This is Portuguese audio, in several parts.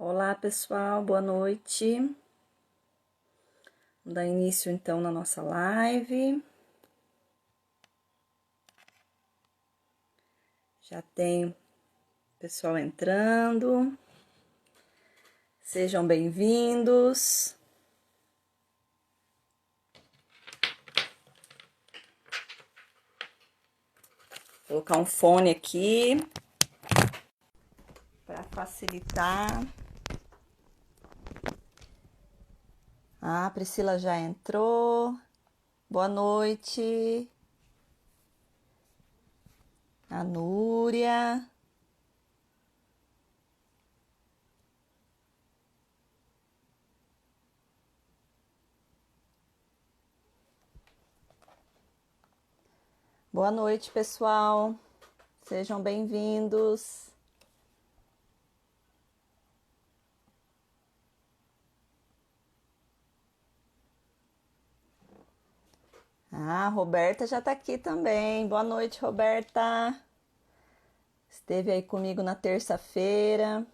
Olá, pessoal, boa noite. Vamos dar início então na nossa live. Já tem pessoal entrando. Sejam bem-vindos. Vou colocar um fone aqui para facilitar. Ah, a Priscila já entrou. Boa noite. A Núria. Boa noite, pessoal. Sejam bem-vindos. Ah, a Roberta já tá aqui também. Boa noite, Roberta. Esteve aí comigo na terça-feira.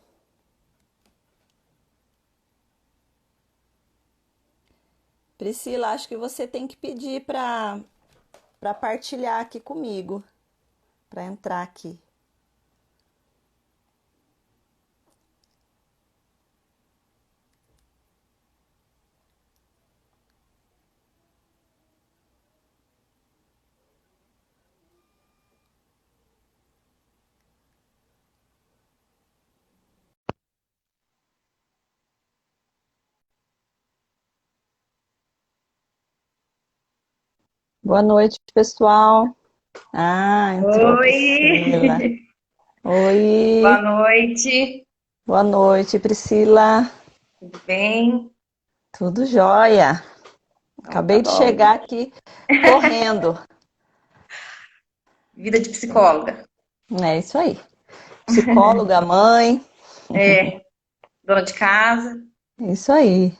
Priscila, acho que você tem que pedir para partilhar aqui comigo, para entrar aqui. Boa noite, pessoal. Ah, entrou a Priscila. Oi, boa Oi, noite, boa noite, Priscila. tudo bem? Tudo jóia. Então tá Acabei de bom. chegar aqui correndo. Vida de psicóloga. É isso aí. Psicóloga, mãe. É, dona de casa. É isso aí.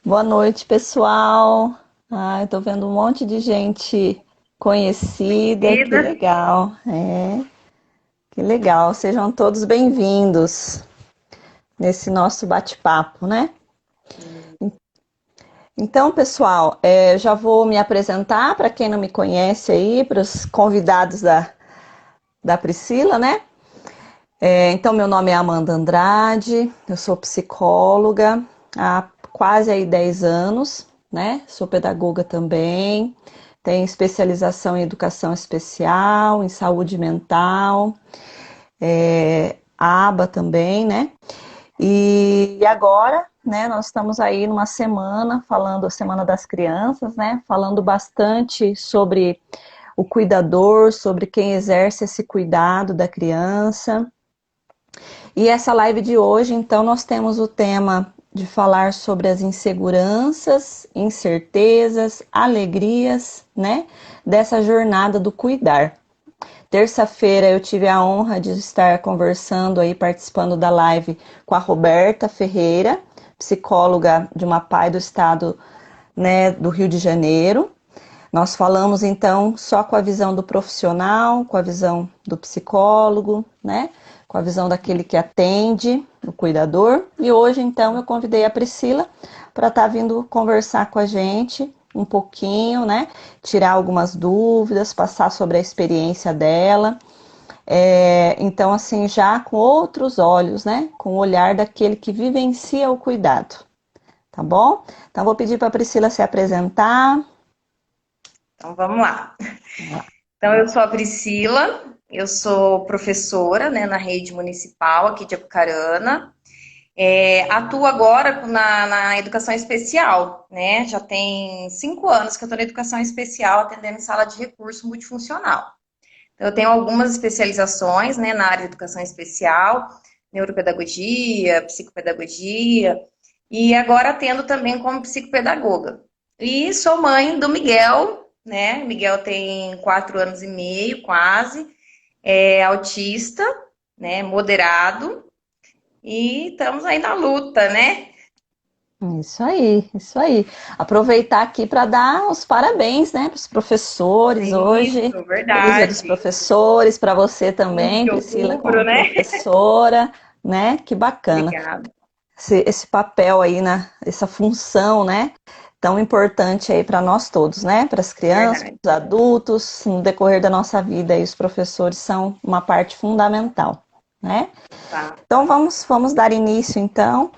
Boa noite, pessoal. Ah, eu tô vendo um monte de gente conhecida. Que Vida. legal. Que legal. Sejam todos bem-vindos nesse nosso bate-papo, né? Então, pessoal, já vou me apresentar para quem não me conhece aí, para os convidados da Priscila, né? Então, meu nome é Amanda Andrade, eu sou psicóloga há quase aí 10 anos, né? Sou pedagoga também, tenho especialização em educação especial, em saúde mental, aba também, né? E agora, né, nós estamos aí numa semana falando, a Semana das Crianças, né? Falando bastante sobre o cuidador, sobre quem exerce esse cuidado da criança. E essa live de hoje, então, nós temos o tema de falar sobre as inseguranças, incertezas, alegrias, né, dessa jornada do cuidar. Terça-feira eu tive a honra de estar conversando aí, participando da live com a Roberta Ferreira, psicóloga de uma PAI do estado, né, do Rio de Janeiro. Nós falamos então só com a visão do profissional, com a visão do psicólogo, né? Com a visão daquele que atende, o cuidador. E hoje então eu convidei a Priscila para estar vindo conversar com a gente um pouquinho, né? Tirar algumas dúvidas, passar sobre a experiência dela. Então, assim, já com outros olhos, né? Com o olhar daquele que vivencia o cuidado, tá bom? Então, vou pedir para a Priscila se apresentar. Então vamos lá. Então eu sou a Priscila, eu sou professora, né, na rede municipal aqui de Apucarana. Atuo agora na educação especial, né? Já tem 5 anos que eu estou na educação especial, atendendo em sala de recurso multifuncional. Então, eu tenho algumas especializações, né, na área de educação especial, neuropedagogia, psicopedagogia, e agora atendo também como psicopedagoga. E sou mãe do Miguel, né? Miguel tem 4 anos e meio, quase, é autista, né, moderado, e estamos aí na luta, né? Isso aí, isso aí. Aproveitar aqui para dar os parabéns, né, para os professores hoje. Isso, Feliz Dia dos verdade. Professores, para você 15 também, de Priscila, outubro, como né? professora, né? Que bacana. Obrigada. esse papel aí, essa função, né? Tão importante aí para nós todos, né? Para as crianças, Verdade. para os adultos, no decorrer da nossa vida, e os professores são uma parte fundamental, né? Tá. Então vamos dar início então.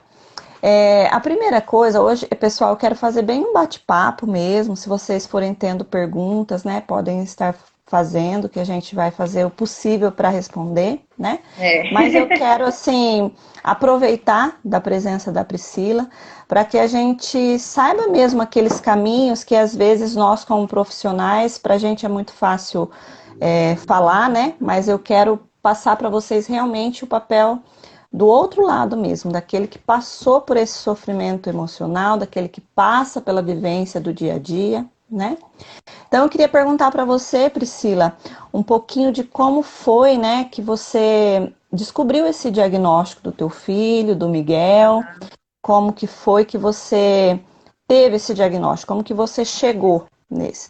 A primeira coisa, hoje, pessoal, eu quero fazer bem um bate-papo mesmo. Se vocês forem tendo perguntas, né, podem estar fazendo, que a gente vai fazer o possível para responder, né? Mas eu É. quero, assim, aproveitar da presença da Priscila para que a gente saiba mesmo aqueles caminhos que às vezes nós, como profissionais, para a gente é muito fácil falar, né? Mas eu quero passar para vocês realmente o papel do outro lado mesmo, daquele que passou por esse sofrimento emocional, daquele que passa pela vivência do dia a dia, né? Então eu queria perguntar para você, Priscila, um pouquinho de como foi, né, que você descobriu esse diagnóstico do teu filho, do Miguel, como que foi que você teve esse diagnóstico, como que você chegou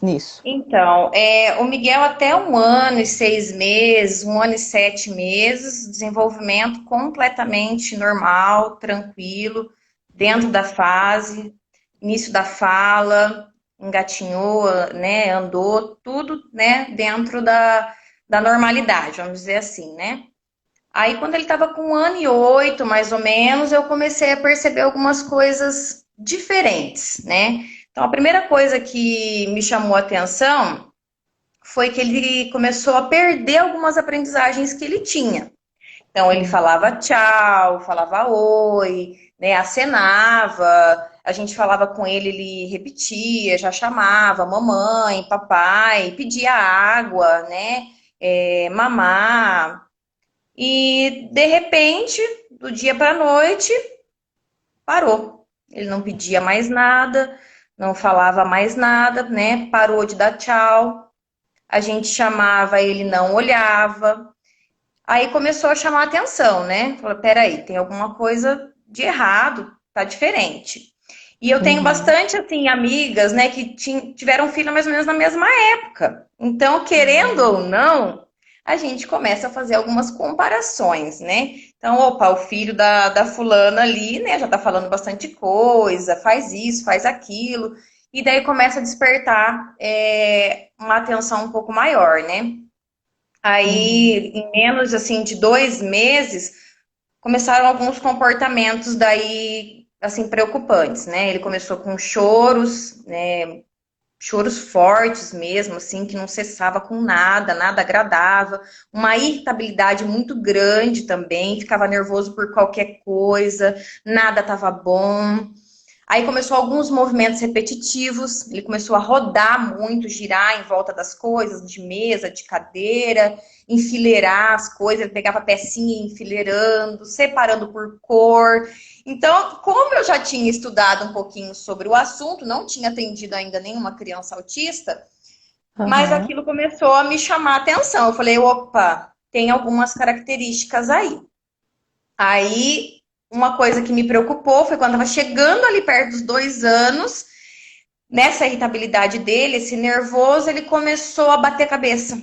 nisso? Então, o Miguel até 1 ano e 6 meses, 1 ano e 7 meses, desenvolvimento completamente normal, tranquilo, dentro da fase, início da fala, engatinhou, né, andou, tudo, né, dentro da normalidade, vamos dizer assim, né? Aí, quando ele estava com 1 ano e 8, mais ou menos, eu comecei a perceber algumas coisas diferentes, né? Então, a primeira coisa que me chamou a atenção foi que ele começou a perder algumas aprendizagens que ele tinha. Então, ele falava tchau, falava oi, né? Acenava. A gente falava com ele, ele repetia, já chamava mamãe, papai, pedia água, né? Mamar. E de repente, do dia para a noite, parou. Ele não pedia mais nada, não falava mais nada, né? Parou de dar tchau. A gente chamava, ele não olhava. Aí começou a chamar a atenção, né? Falou, peraí, tem alguma coisa de errado, tá diferente. E eu tenho Uhum. bastante, assim, amigas, né, que tiveram filho mais ou menos na mesma época. Então, querendo ou Uhum. não, a gente começa a fazer algumas comparações, né? Então, opa, o filho da fulana ali, né, já tá falando bastante coisa, faz isso, faz aquilo. E daí começa a despertar uma atenção um pouco maior, né? Uhum. Aí, em menos, assim, de 2 meses, começaram alguns comportamentos daí, assim, preocupantes, né? Ele começou com choros, né? Choros fortes mesmo, assim, que não cessava com nada, nada agradável, uma irritabilidade muito grande também, ficava nervoso por qualquer coisa, nada estava bom. Aí começou alguns movimentos repetitivos, ele começou a rodar muito, girar em volta das coisas, de mesa, de cadeira, enfileirar as coisas, ele pegava pecinha e ia enfileirando, separando por cor. Então, como eu já tinha estudado um pouquinho sobre o assunto, não tinha atendido ainda nenhuma criança autista, mas Aham. aquilo começou a me chamar a atenção. Eu falei, opa, tem algumas características aí. Aí, uma coisa que me preocupou foi quando estava chegando ali perto dos 2 anos, nessa irritabilidade dele, esse nervoso, ele começou a bater a cabeça.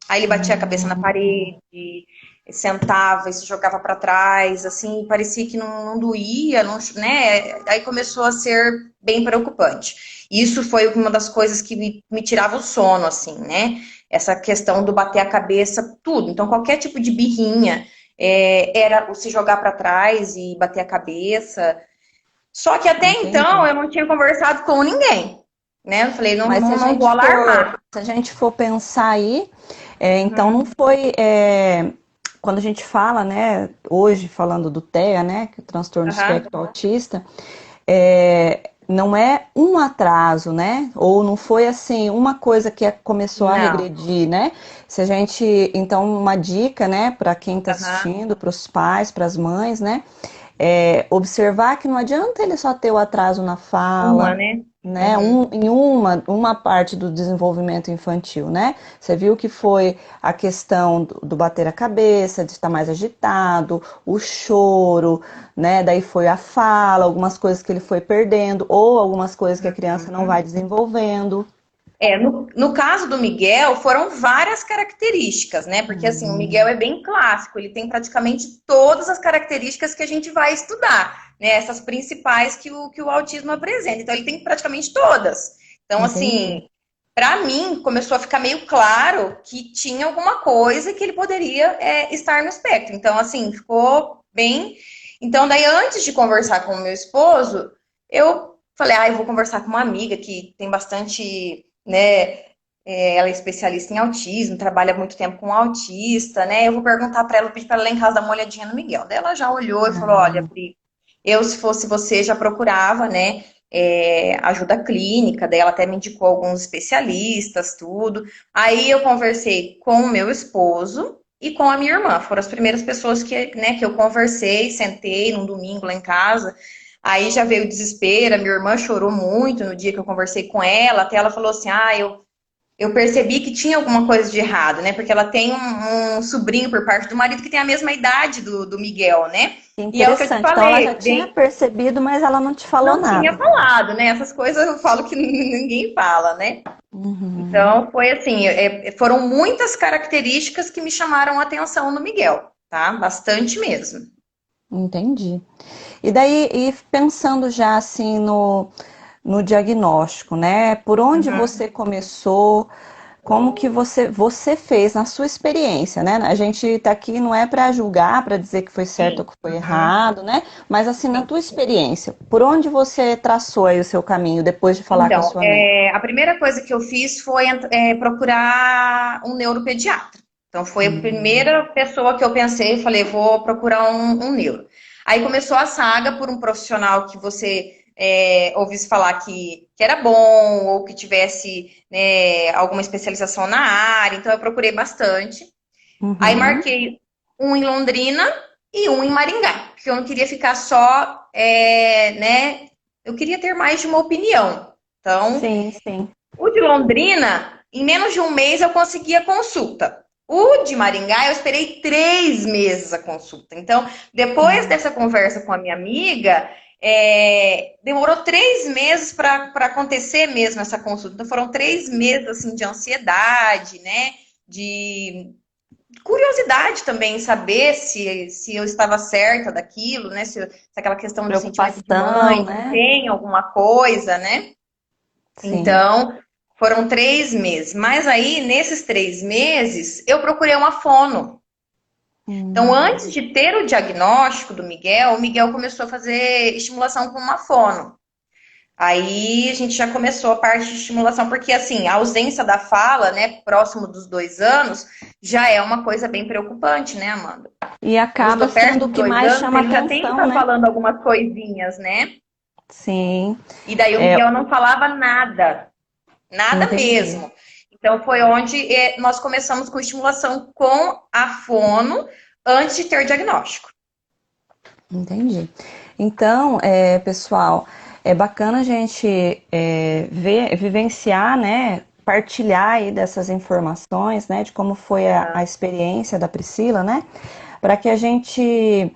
Aí ele batia a cabeça na Uhum. parede, sentava e se jogava para trás, assim, parecia que não doía, não, né? Aí começou a ser bem preocupante. Isso foi uma das coisas que me tirava o sono, assim, né? Essa questão do bater a cabeça, tudo. Então, qualquer tipo de birrinha era o se jogar para trás e bater a cabeça. Só que até então Entendi. eu não tinha conversado com ninguém, né? Eu falei, não, Mas não, não vou alarmar. se a gente for pensar aí, então não Uhum, foi quando a gente fala, né, hoje falando do TEA, né, que é o transtorno do uhum. espectro autista, não é um atraso, né? Ou não foi assim uma coisa que começou a Não. regredir, né? Se a gente, então, uma dica, né, para quem está Uhum. assistindo, para os pais, para as mães, né? Observar que não adianta ele só ter o atraso na Uma, fala, né? né? Uhum. Em uma parte do desenvolvimento infantil, né? Você viu que foi a questão do bater a cabeça, de estar mais agitado, o choro, né? Daí foi a fala, algumas coisas que ele foi perdendo, ou algumas coisas que a criança não vai desenvolvendo. No caso do Miguel, foram várias características, né? Porque assim, o Miguel é bem clássico, ele tem praticamente todas as características que a gente vai estudar, né? Essas principais que o autismo apresenta. Então, ele tem praticamente todas. Então, Entendi. assim, para mim, começou a ficar meio claro que tinha alguma coisa que ele poderia estar no espectro. Então, assim, ficou bem. Então, daí, antes de conversar com o meu esposo, eu falei, eu vou conversar com uma amiga que tem bastante, né? Ela é especialista em autismo, trabalha muito tempo com autista, né? Eu vou perguntar para ela, pedir para ela lá em casa dar uma olhadinha no Miguel. Daí ela já olhou e falou: olha, Ah, Pri, eu, se fosse você, já procurava, né? Ajuda clínica, daí ela até me indicou alguns especialistas, tudo. Aí eu conversei com o meu esposo e com a minha irmã. Foram as primeiras pessoas que eu conversei, sentei num domingo lá em casa. Aí já veio o desespero, a minha irmã chorou muito no dia que eu conversei com ela, até ela falou assim, eu percebi que tinha alguma coisa de errado, né? Porque ela tem um sobrinho por parte do marido que tem a mesma idade do Miguel, né? que E é o que eu te interessante. Então ela já falei, tinha bem, percebido, mas ela não te falou não tinha nada. falado, né? Essas coisas eu falo que ninguém fala, né? Uhum, Então foi assim, foram muitas características que me chamaram a atenção no Miguel, tá? Bastante mesmo. entendi. E daí, e pensando já assim no diagnóstico, né? Por onde Uhum. você começou? Como que você fez na sua experiência, né? A gente está aqui não é para julgar, para dizer que foi certo ou Sim. que foi Uhum. errado, né? Mas assim, na Sim. tua experiência, por onde você traçou aí o seu caminho depois de falar com a Então, sua amiga? a primeira coisa que eu fiz foi procurar um neuropediatra. Então, foi a Hum, primeira pessoa que eu pensei, falei, vou procurar um neuro. Aí começou a saga por um profissional que você ouvisse falar que era bom ou que tivesse, né, alguma especialização na área. Então, eu procurei bastante. Aí uhum, marquei um em Londrina e um em Maringá, porque eu não queria ficar só, né? Eu queria ter mais de uma opinião. Então, sim, sim. o de Londrina, em menos de um mês eu consegui a consulta. O de Maringá, eu esperei 3 meses a consulta. Então, depois Hum, dessa conversa com a minha amiga, demorou 3 meses para acontecer mesmo essa consulta. Então, foram 3 meses assim de ansiedade, né? De curiosidade também em saber se eu estava certa daquilo, né? Se aquela questão do sentimento de preocupação, mãe né? tem alguma coisa, né? Sim. Então, foram 3 meses. Mas aí, nesses 3 meses, eu procurei uma fono. Então, antes Hum, de ter o diagnóstico do Miguel, o Miguel começou a fazer estimulação com uma fono. Aí a gente já começou a parte de estimulação, porque assim, a ausência da fala, né, próximo dos 2 anos, já é uma coisa bem preocupante, né, Amanda? e acaba Perto sendo o dos que dois mais anos, chama ele já tem que atenção, estar né? falando algumas coisinhas, né? Sim, E daí o é, Miguel não falava nada, nada entendi, mesmo. Então foi onde nós começamos com estimulação com a fono antes de ter diagnóstico. entendi. Então, pessoal, é bacana a gente vivenciar, né, partilhar aí dessas informações, né, de como foi a experiência da Priscila, né, para que a gente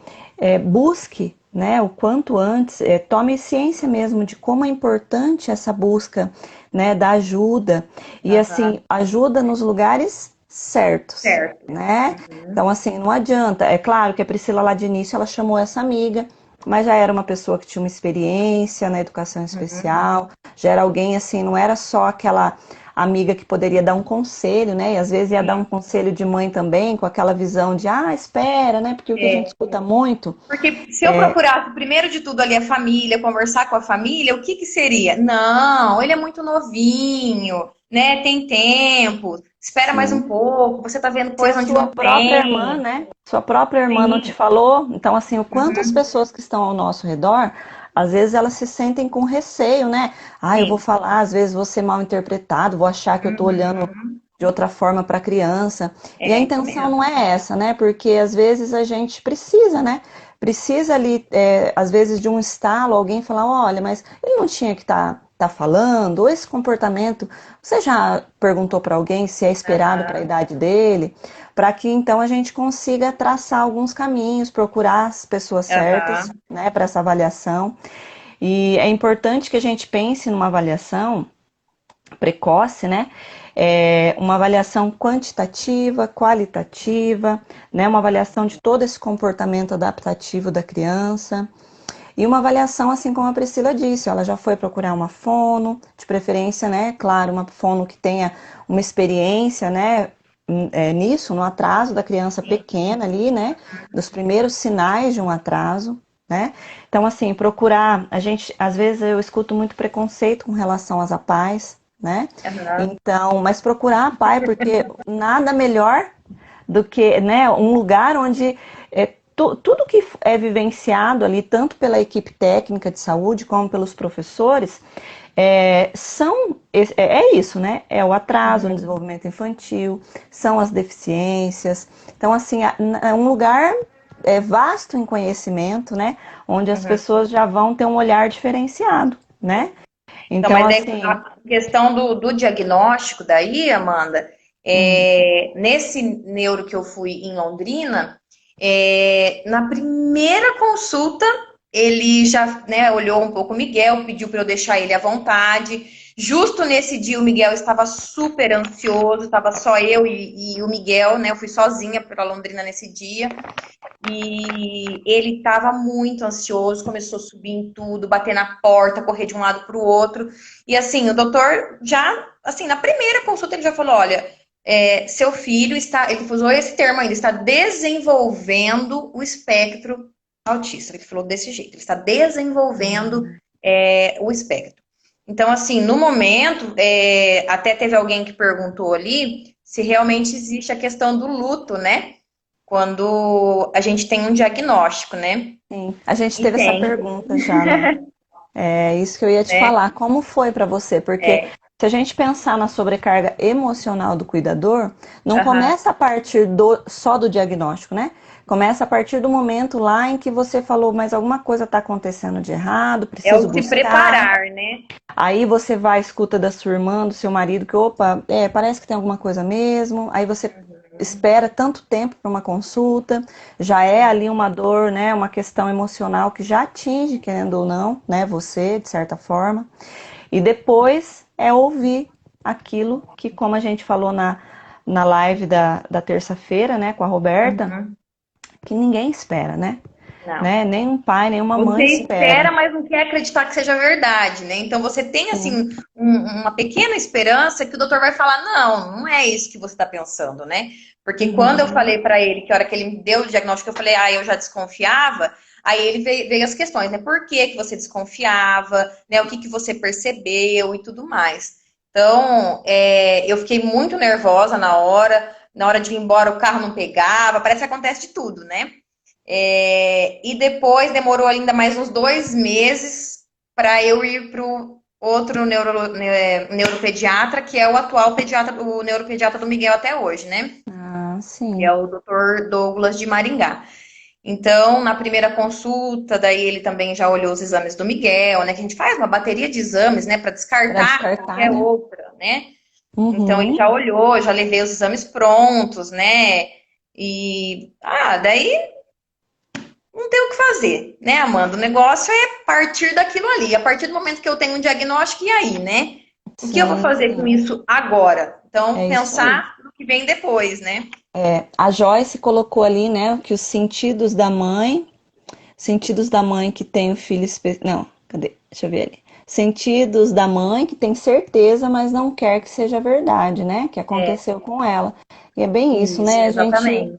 busque, né, o quanto antes, tome ciência mesmo de como é importante essa busca, né, da ajuda e Aham, assim ajuda nos lugares certos, certo. né? Uhum. Então assim não adianta. É claro que a Priscila lá de início ela chamou essa amiga, mas já era uma pessoa que tinha uma experiência na educação Uhum. especial, já era alguém assim, não era só aquela amiga que poderia dar um conselho, né? E às vezes ia dar um Sim. conselho de mãe também, com aquela visão de, espera, né? Porque o que a gente É. escuta muito Porque se eu procurasse, primeiro de tudo, ali a família, conversar com a família, o que que seria? Não, ele é muito novinho, né? Tem tempo, espera mais um sim, pouco, você tá vendo se a coisa onde sua não própria irmã, tem. né? Sua própria irmã não te Sim. falou, então assim, o quanto as Uhum. pessoas que estão ao nosso redor, às vezes elas se sentem com receio, né? Eu vou Sim. falar, às vezes vou ser mal interpretado, vou achar que eu tô olhando Uhum. de outra forma para a criança. E a É isso intenção não mesmo. é essa, né? Porque às vezes a gente precisa, né? Precisa ali, às vezes, de um estalo, alguém falar, olha, mas ele não tinha que tá falando, ou esse comportamento, você já perguntou para alguém se é esperado para a Aham. idade dele? Para que então a gente consiga traçar alguns caminhos, procurar as pessoas certas, Aham. né, para essa avaliação. E é importante que a gente pense numa avaliação precoce, né? Uma avaliação quantitativa, qualitativa, né? Uma avaliação de todo esse comportamento adaptativo da criança. E uma avaliação, assim como a Priscila disse, ela já foi procurar uma fono, de preferência, né? Claro, uma fono que tenha uma experiência, né? Nisso, no atraso da criança pequena ali, né? Dos primeiros sinais de um atraso, né? Então, assim, procurar, às vezes eu escuto muito preconceito com relação às APAES, né? Aham. Então, mas procurar a APAE, porque nada melhor do que, né, um lugar onde tudo que é vivenciado ali, tanto pela equipe técnica de saúde como pelos professores, é isso, né? É o atraso no desenvolvimento infantil, são as deficiências. Então, assim, é um lugar vasto em conhecimento, né? Onde as Uhum. pessoas já vão ter um olhar diferenciado, né? Então, Então, mas daí assim, a questão do diagnóstico daí, Amanda, hum, nesse neuro que eu fui em Londrina, na primeira consulta, ele já, né, olhou um pouco o Miguel, pediu para eu deixar ele à vontade. Justo nesse dia, o Miguel estava super ansioso, estava só eu e o Miguel, né? Eu fui sozinha para Londrina nesse dia. E ele estava muito ansioso, começou a subir em tudo, bater na porta, correr de um lado para o outro. E assim, o doutor já, assim, na primeira consulta ele já falou: olha, seu filho está, ele usou esse termo ainda, está desenvolvendo o espectro autista. Ele falou desse jeito, ele está desenvolvendo o espectro. Então, assim, no momento, até teve alguém que perguntou ali se realmente existe a questão do luto, né? Quando a gente tem um diagnóstico, né? sim, a gente E teve essa tem, pergunta já, né? É isso que eu ia te né? falar. Como foi para você? Porque É, se a gente pensar na sobrecarga emocional do cuidador, não aham. começa a partir só do diagnóstico, né? Começa a partir do momento lá em que você falou, mas alguma coisa está acontecendo de errado, É preciso o se buscar. preparar, né? Aí você vai à escuta da sua irmã, do seu marido, que, opa, parece que tem alguma coisa mesmo. Aí você espera tanto tempo para uma consulta, já é ali uma dor, né, uma questão emocional que já atinge, querendo ou não, né, você, de certa forma. E depois é ouvir aquilo que, como a gente falou na live da terça-feira, né, com a Roberta, Uhum. que ninguém espera, Não. né? Nem um pai, nem uma Você mãe espera, espera. mas não quer acreditar que seja verdade, né? Então você tem Sim. assim uma pequena esperança que o doutor vai falar, não, não é isso que você está pensando, né? Porque quando eu Uhum. falei para ele, que a hora que ele me deu o diagnóstico, eu falei, eu já desconfiava. Aí ele veio as questões, né? Por que que você desconfiava, né? O que que você percebeu e tudo mais. Então, eu fiquei muito nervosa na hora de ir embora o carro não pegava, parece que acontece de tudo, né? E depois demorou ainda mais uns 2 meses para eu ir para o outro neuropediatra, que é o atual pediatra, o neuropediatra do Miguel até hoje, né? Ah, Que é sim. o Dr. Douglas de Maringá. Então, na primeira consulta, daí ele também já olhou os exames do Miguel, né? Que a gente faz uma bateria de exames, né? Para Para descartar descartar, qualquer né? outra, né? Então ele Uhum. já olhou, já levei os exames prontos, né? E daí não tem o que fazer, né, Amanda? O negócio é partir daquilo ali. A partir do momento que eu tenho um diagnóstico, e aí, né? O que eu vou Sim, fazer com sim. isso agora? Então, É isso aí. pensar no que vem depois, né? A Joyce colocou ali, né, que os sentidos da mãe que tem o filho não, cadê? Deixa eu ver ali. Sentidos da mãe que tem certeza, mas não quer que seja verdade, né? Que É, aconteceu com ela. E é bem isso, isso, né? A gente, exatamente.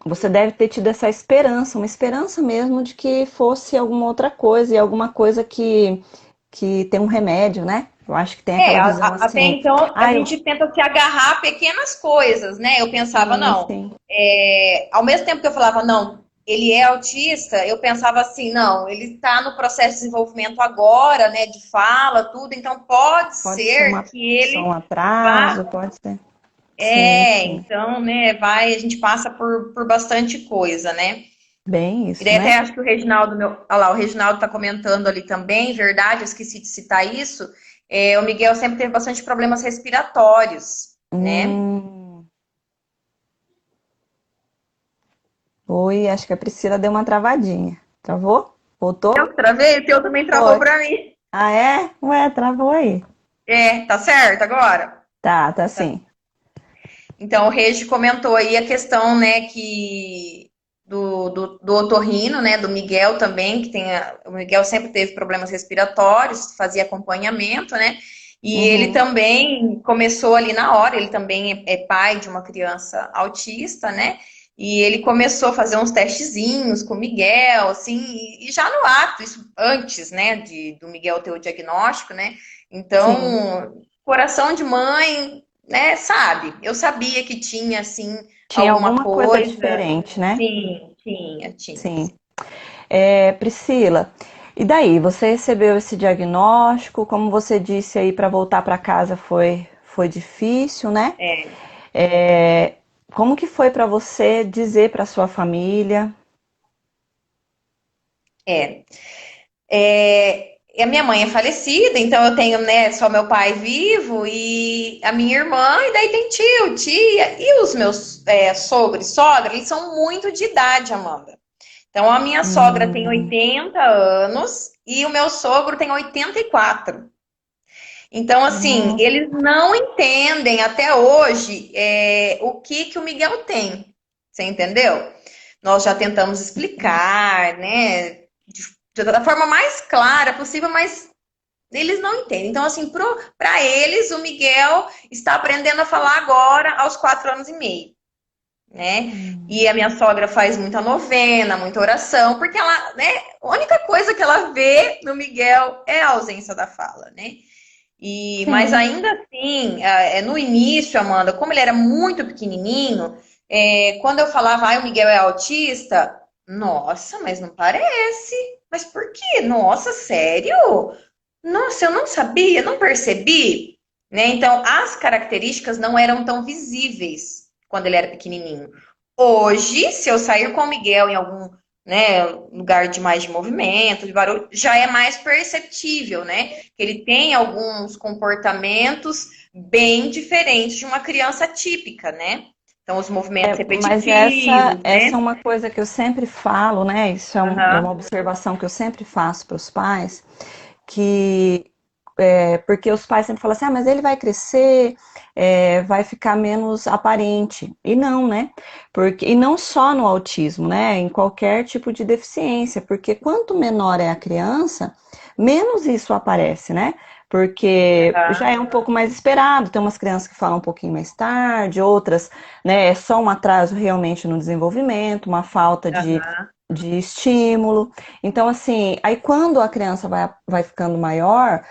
você deve ter tido essa esperança, uma esperança mesmo de que fosse alguma outra coisa e alguma coisa que tem um remédio, né? Eu acho que tem aquela visão Até assim, então a ah, gente tenta se agarrar a pequenas coisas, né? Eu pensava, sim, não. sim, Ao mesmo tempo que eu falava, não, ele é autista, eu pensava assim, não, ele está no processo de desenvolvimento agora, né? De fala, tudo, então pode pode ser ser que só um ele vá. atraso, pode ser, sim, sim, Então, né, a gente passa por bastante coisa, né? bem E isso, daí até né? acho que o Reginaldo, olha lá, o Reginaldo tá comentando ali também, verdade, eu esqueci de citar isso. O Miguel sempre teve bastante problemas respiratórios, né? Hum, oi, acho que a Priscila deu uma travadinha. Travou? Eu Voltou? que travei, o teu também travou Foi. para mim. Ah, é? Ué, travou aí. Tá certo agora? Tá sim. Então, o Regi comentou aí a questão, né, que do otorrino, né, do Miguel também, o Miguel sempre teve problemas respiratórios, fazia acompanhamento, né, e ele Uhum. também começou ali na hora, ele também é pai de uma criança autista, né, e ele começou a fazer uns testezinhos com o Miguel, assim, e já no ato, isso antes, né, do Miguel ter o diagnóstico, né, Sim. então, coração de mãe, né, sabe? Eu sabia que tinha, assim, Tinha alguma alguma coisa coisa. diferente, né? Sim, tinha. Sim. Priscila, e daí? Você recebeu esse diagnóstico? Como você disse aí, para voltar para casa foi difícil, né? É, É, como que foi para você dizer para sua família? é. E a minha mãe é falecida, então eu tenho, né, só meu pai vivo e a minha irmã, e daí tem tio, tia, e os meus sogro e sogra, eles são muito de idade, Amanda. Então a minha sogra tem Hum, 80 anos e o meu sogro tem 84. Então, assim, nossa, eles não entendem até hoje o que o Miguel tem. Você entendeu? Nós já tentamos explicar, né? Da forma mais clara possível, mas eles não entendem. Então, assim, para eles, o Miguel está aprendendo a falar agora, aos 4 anos e meio, né? E a minha sogra faz muita novena, muita oração, porque ela, né? A única coisa que ela vê no Miguel é a ausência da fala, né? Mas sim. ainda assim, no início, Amanda, como ele era muito pequenininho, quando eu falava, o Miguel é autista, nossa, mas não parece. Mas por quê? Nossa, sério? Nossa, eu não sabia, não percebi. Né? Então, as características não eram tão visíveis quando ele era pequenininho. Hoje, se eu sair com o Miguel em algum, né, lugar de mais de movimento, de barulho, já é mais perceptível, né? Que ele tem alguns comportamentos bem diferentes de uma criança típica, né? Então, os movimentos Mas essa, repetitivos, essa é né? uma coisa que eu sempre falo, né? Isso é uma Aham, observação que eu sempre faço para os pais, que porque os pais sempre falam assim, mas ele vai crescer, vai ficar menos aparente. E não, né? E não só no autismo, né? Em qualquer tipo de deficiência, porque quanto menor é a criança, menos isso aparece, né? Porque já aham, é um pouco mais esperado. Tem umas crianças que falam um pouquinho mais tarde, outras, né? É só um atraso realmente no desenvolvimento, uma falta aham. de estímulo. Então, assim, aí quando a criança vai ficando maior,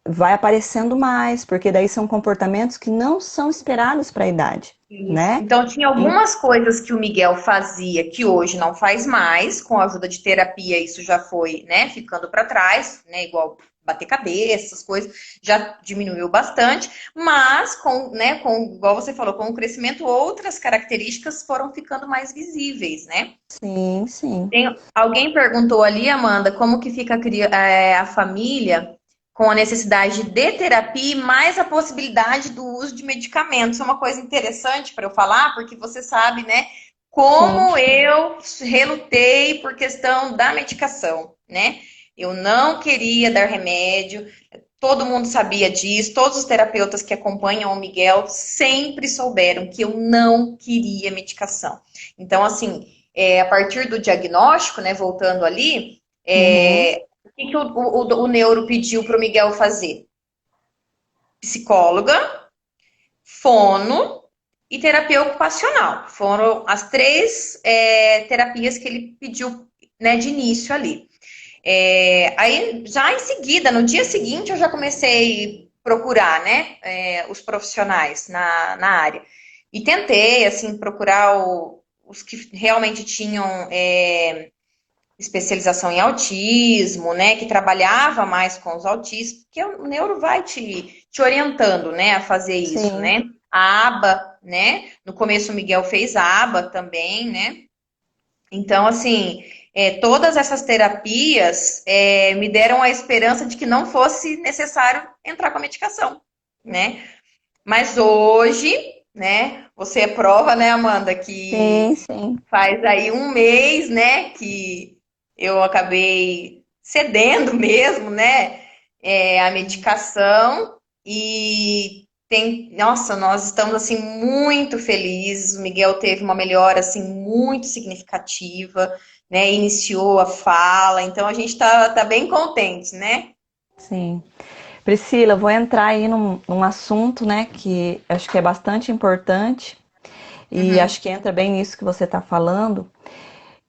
vai aparecendo mais, porque daí são comportamentos que não são esperados para a idade, Isso. né? Então, tinha E- algumas coisas que o Miguel fazia que hoje não faz mais, com a ajuda de terapia, isso já foi, né, ficando para trás, né, igual bater cabeça, essas coisas, já diminuiu bastante, mas igual você falou, com o crescimento, outras características foram ficando mais visíveis, né? sim, sim. Alguém perguntou ali, Amanda, como que fica a família com a necessidade de terapia e mais a possibilidade do uso de medicamentos. É uma coisa interessante para eu falar, porque você sabe, né, Sim. como eu relutei por questão da medicação, né? Eu não queria dar remédio, todo mundo sabia disso, todos os terapeutas que acompanham o Miguel sempre souberam que eu não queria medicação. Então, assim, a partir do diagnóstico, né, voltando ali, Uhum. o que o neuro pediu para o Miguel fazer? Psicóloga, fono e terapia ocupacional. Foram as três terapias que ele pediu, né, de início ali. Aí, já em seguida, no dia seguinte, eu já comecei a procurar, né, os profissionais na área. E tentei, assim, procurar os que realmente tinham especialização em autismo, né, que trabalhava mais com os autistas, porque o neuro vai te orientando, né, a fazer isso, Sim. né. A aba, né, no começo o Miguel fez a aba também, né, então, assim, todas essas terapias me deram a esperança de que não fosse necessário entrar com a medicação, né? Mas hoje, né, você é prova, né, Amanda, Sim, que sim. faz aí um mês, né, que eu acabei cedendo mesmo, né, a medicação. e nossa, nós estamos assim muito felizes. O Miguel teve uma melhora assim muito significativa, né? Iniciou a fala, então a gente tá bem contente, né? Sim. Priscila, eu vou entrar aí num assunto, né, que acho que é bastante importante e Uhum. acho que entra bem nisso que você está falando.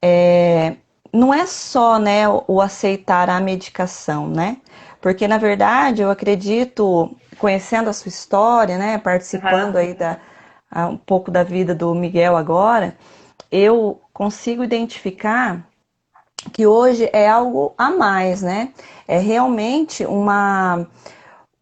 É, não é só, né, o aceitar a medicação, né? Porque, na verdade, eu acredito, conhecendo a sua história, né, participando Aham. aí um pouco da vida do Miguel agora, eu consigo identificar que hoje é algo a mais, né? É realmente uma,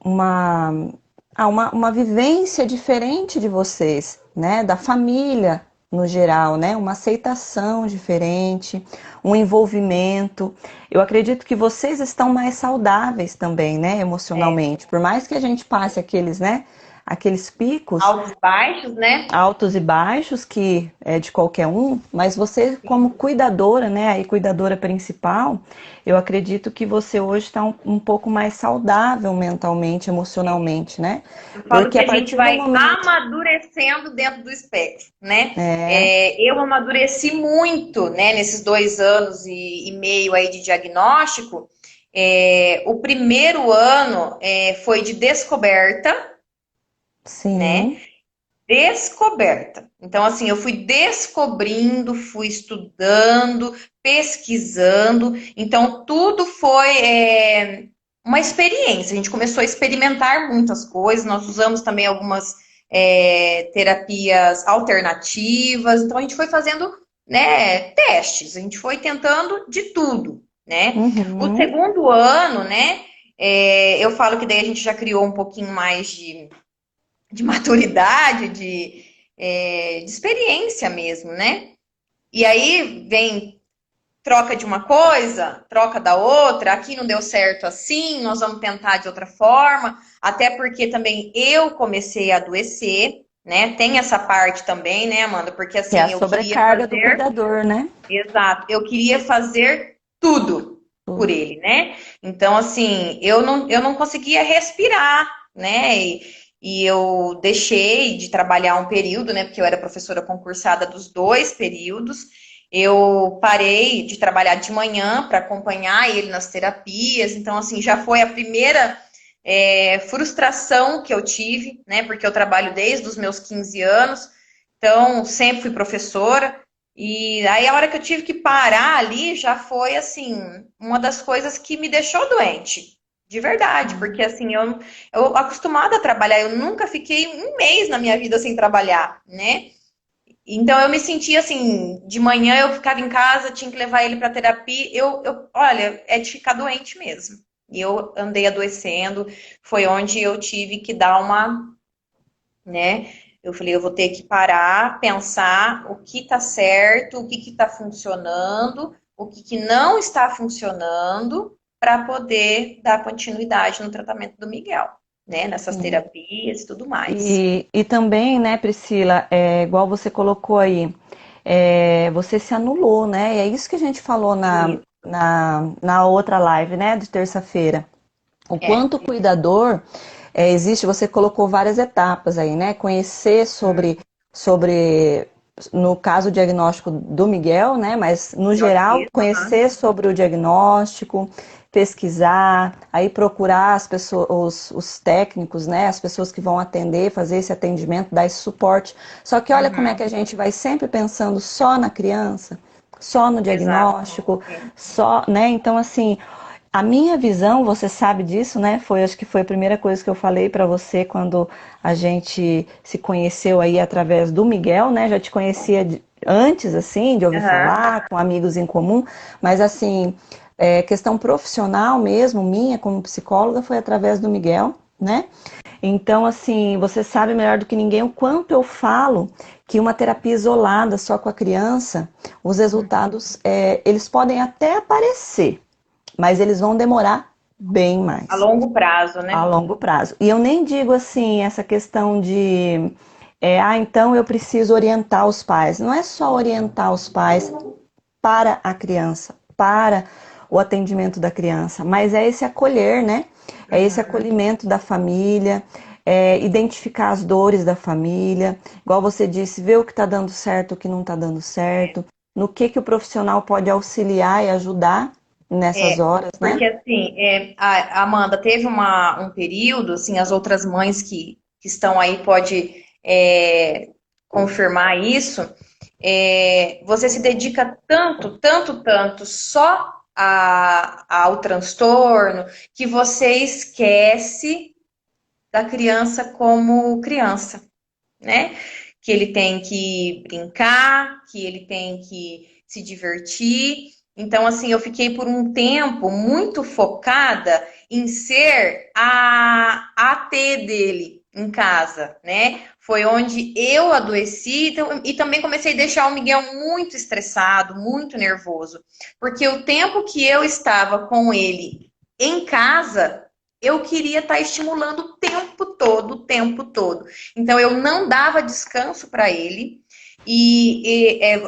uma vivência diferente de vocês, né? Da família no geral, né? Uma aceitação diferente, um envolvimento. Eu acredito que vocês estão mais saudáveis também, né? É. Emocionalmente. Por mais que a gente passe aqueles, né? Aqueles picos Altos e baixos, né? altos e baixos que é de qualquer um, mas você como cuidadora, né, aí cuidadora principal, eu acredito que você hoje está um pouco mais saudável mentalmente, emocionalmente, né? Eu falo Porque que a a gente partir do vai momento, amadurecendo dentro do espectro, né? é, Eu amadureci muito, né, nesses 2 anos e meio aí de diagnóstico. O primeiro ano foi de descoberta, né? sim, Descoberta. Então, assim, eu fui descobrindo, fui estudando, pesquisando. Então, tudo foi uma experiência. A gente começou a experimentar muitas coisas. Nós usamos também algumas terapias alternativas. Então, a gente foi fazendo, né, testes. A gente foi tentando de tudo, né? O uhum, segundo ano, né? Eu falo que daí a gente já criou um pouquinho mais de maturidade, de experiência mesmo, né? E aí vem troca de uma coisa, troca da outra, aqui não deu certo assim, nós vamos tentar de outra forma, até porque também eu comecei a adoecer, né? Tem essa parte também, né, Amanda? Porque que é a assim, eu queria sobrecarga do fazer, cuidador, né? exato, eu queria fazer tudo por Tudo. ele, né? Então, assim, eu não conseguia respirar, né? E eu deixei de trabalhar um período, né? Porque eu era professora concursada dos 2 períodos. Eu parei de trabalhar de manhã para acompanhar ele nas terapias. Então, assim, já foi a primeira frustração que eu tive, né? Porque eu trabalho desde os meus 15 anos. Então, sempre fui professora. E aí, a hora que eu tive que parar ali, já foi, assim, uma das coisas que me deixou doente. De verdade, porque assim, eu acostumada a trabalhar, eu nunca fiquei um mês na minha vida sem trabalhar, né? Então eu me sentia assim, de manhã eu ficava em casa, tinha que levar ele para terapia, olha, é de ficar doente mesmo. E eu andei adoecendo, foi onde eu tive que dar uma, né? Eu falei, eu vou ter que parar, pensar o que tá certo, o que que tá funcionando, o que que não está funcionando, para poder dar continuidade no tratamento do Miguel, né? Nessas Sim. terapias e tudo mais. E também, né, Priscila, igual você colocou aí, você se anulou, né? E é isso que a gente falou Isso, na outra live, né, de terça-feira. O é. quanto o cuidador existe, você colocou várias etapas aí, né? Conhecer sobre, no caso, o diagnóstico do Miguel, né? Mas no De geral, autismo, aham. conhecer sobre o diagnóstico, pesquisar, aí procurar as pessoas, os técnicos, né? As pessoas que vão atender, fazer esse atendimento, dar esse suporte. Só que olha como é Uhum, que a gente vai sempre pensando só na criança, só no exato. diagnóstico, É. só, né? Então, assim, a minha visão, você sabe disso, né? Acho que foi a primeira coisa que eu falei para você quando a gente se conheceu aí através do Miguel, né? Já te conhecia antes, assim, de ouvir Aham. falar, com amigos em comum, mas assim, questão profissional mesmo, minha como psicóloga, foi através do Miguel, né? Então, assim, você sabe melhor do que ninguém o quanto eu falo que uma terapia isolada só com a criança, os resultados, eles podem até aparecer, mas eles vão demorar bem A mais longo prazo, a né? longo prazo. E eu nem digo assim essa questão de então eu preciso orientar os pais. Não é só orientar os pais para a criança, para o atendimento da criança, mas é esse acolher, né? É esse Uhum. acolhimento da família, identificar as dores da família, igual você disse, ver o que está dando certo, o que não está dando certo, no que o profissional pode auxiliar e ajudar nessas horas, Porque né? assim, a Amanda teve um período, assim, as outras mães que estão aí pode confirmar isso. Você se dedica tanto, tanto, tanto só ao transtorno que você esquece da criança como criança, né? Que ele tem que brincar, que ele tem que se divertir. Então, assim, eu fiquei por um tempo muito focada em ser a AT dele em casa, né? Foi onde eu adoeci então, e também comecei a deixar o Miguel muito estressado, muito nervoso, porque o tempo que eu estava com ele em casa, eu queria estar estimulando o tempo todo, o tempo todo. Então eu não dava descanso para ele.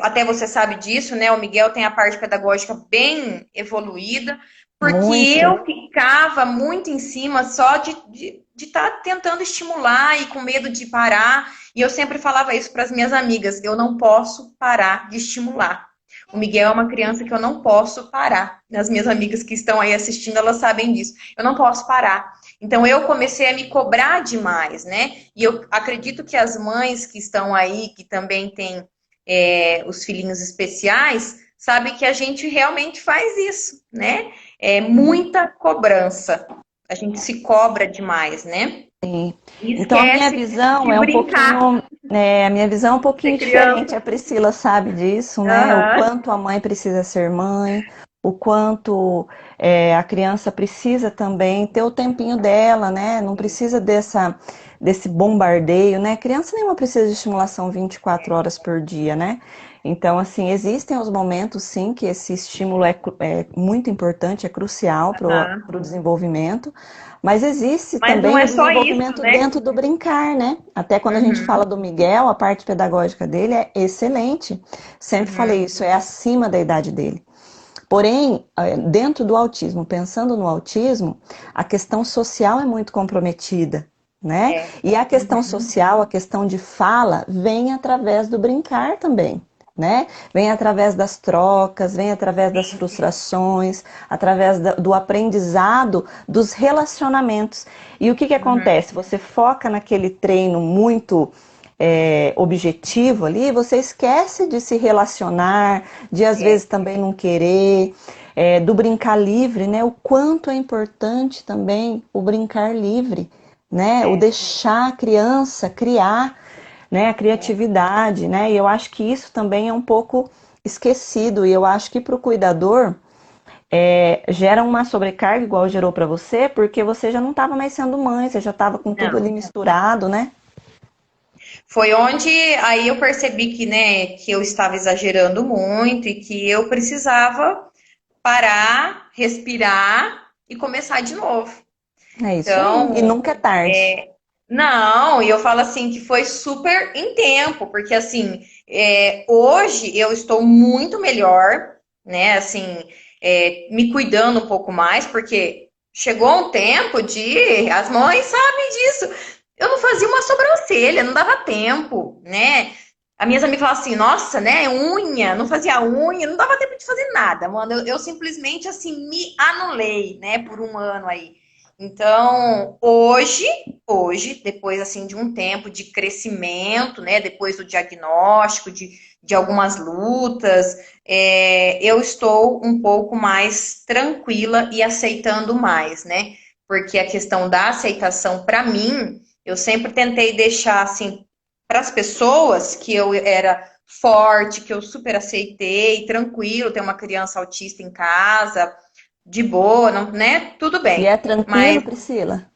Até você sabe disso, né? O Miguel tem a parte pedagógica bem evoluída, porque Muito. eu ficava muito em cima só de estar tentando estimular e com medo de parar. E eu sempre falava isso para as minhas amigas: eu não posso parar de estimular. O Miguel é uma criança que eu não posso parar. As minhas amigas que estão aí assistindo, elas sabem disso. Eu não posso parar. Então eu comecei a me cobrar demais, né? E eu acredito que as mães que estão aí, que também têm os filhinhos especiais, sabem que a gente realmente faz isso, né? É muita cobrança. A gente se cobra demais, né? Sim. E Então a minha esquece visão de é um brincar, pouquinho, a minha visão é um de ser pouquinho diferente. criança. A Priscila sabe disso, né? O Aham. quanto a mãe precisa ser mãe, o quanto a criança precisa também ter o tempinho dela, né? Não precisa desse bombardeio, né? Criança nenhuma precisa de estimulação 24 horas por dia, né? Então, assim, existem os momentos, sim, que esse estímulo é muito importante, é crucial para o desenvolvimento. Mas existe Mas não também é o só isso, desenvolvimento né? dentro do brincar, né? Até quando a gente fala Uhum, do Miguel, a parte pedagógica dele é excelente. Sempre falei uhum. isso, é acima da idade dele. Porém, dentro do autismo, pensando no autismo, a questão social é muito comprometida, né? É. E a questão Uhum. social, a questão de fala, vem através do brincar também, né? Vem através das trocas, vem através das frustrações, através do aprendizado dos relacionamentos. E o que que Uhum. acontece? Você foca naquele treino muito objetivo ali, você esquece de se relacionar, de às É. vezes também não querer, do brincar livre, né? O quanto é importante também o brincar livre, né? O É. deixar a criança criar, né? A criatividade, né? E eu acho que isso também é um pouco esquecido. E eu acho que para o cuidador gera uma sobrecarga igual gerou para você, porque você já não estava mais sendo mãe, você já estava com tudo ali Não. misturado, né? Foi onde aí eu percebi que, né, que eu estava exagerando muito e que eu precisava parar, respirar e começar de novo. É isso aí. E Então, nunca é tarde. não, e eu falo assim que foi super em tempo, porque assim, hoje eu estou muito melhor, né? Assim, me cuidando um pouco mais, porque chegou um tempo de, as mães sabem disso. Eu não fazia uma sobrancelha, não dava tempo, né? As minhas amigas falavam assim, nossa, né? Unha, não fazia unha, não dava tempo de fazer nada, mano. Eu simplesmente assim me anulei, né? Por um ano aí. Então, hoje, depois assim de um tempo de crescimento, né, depois do diagnóstico, de algumas lutas, eu estou um pouco mais tranquila e aceitando mais, né? Porque a questão da aceitação, para mim, eu sempre tentei deixar assim para as pessoas que eu era forte, que eu super aceitei, tranquilo, ter uma criança autista em casa, de boa, não, né? Tudo E é bem. tranquilo, Priscila?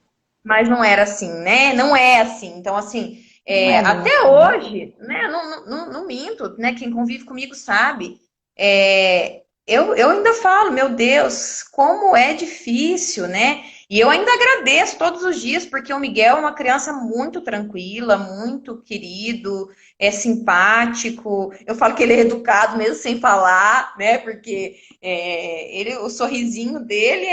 Mas não era assim, né? Não é assim. Então, assim, Não é bem até assim, né? hoje, né? Não minto, né? Quem convive comigo sabe. Eu ainda falo, meu Deus, como é difícil, né? E eu ainda agradeço todos os dias, porque o Miguel é uma criança muito tranquila, muito querido, é simpático. Eu falo que ele é educado mesmo sem falar, né? Porque o sorrisinho dele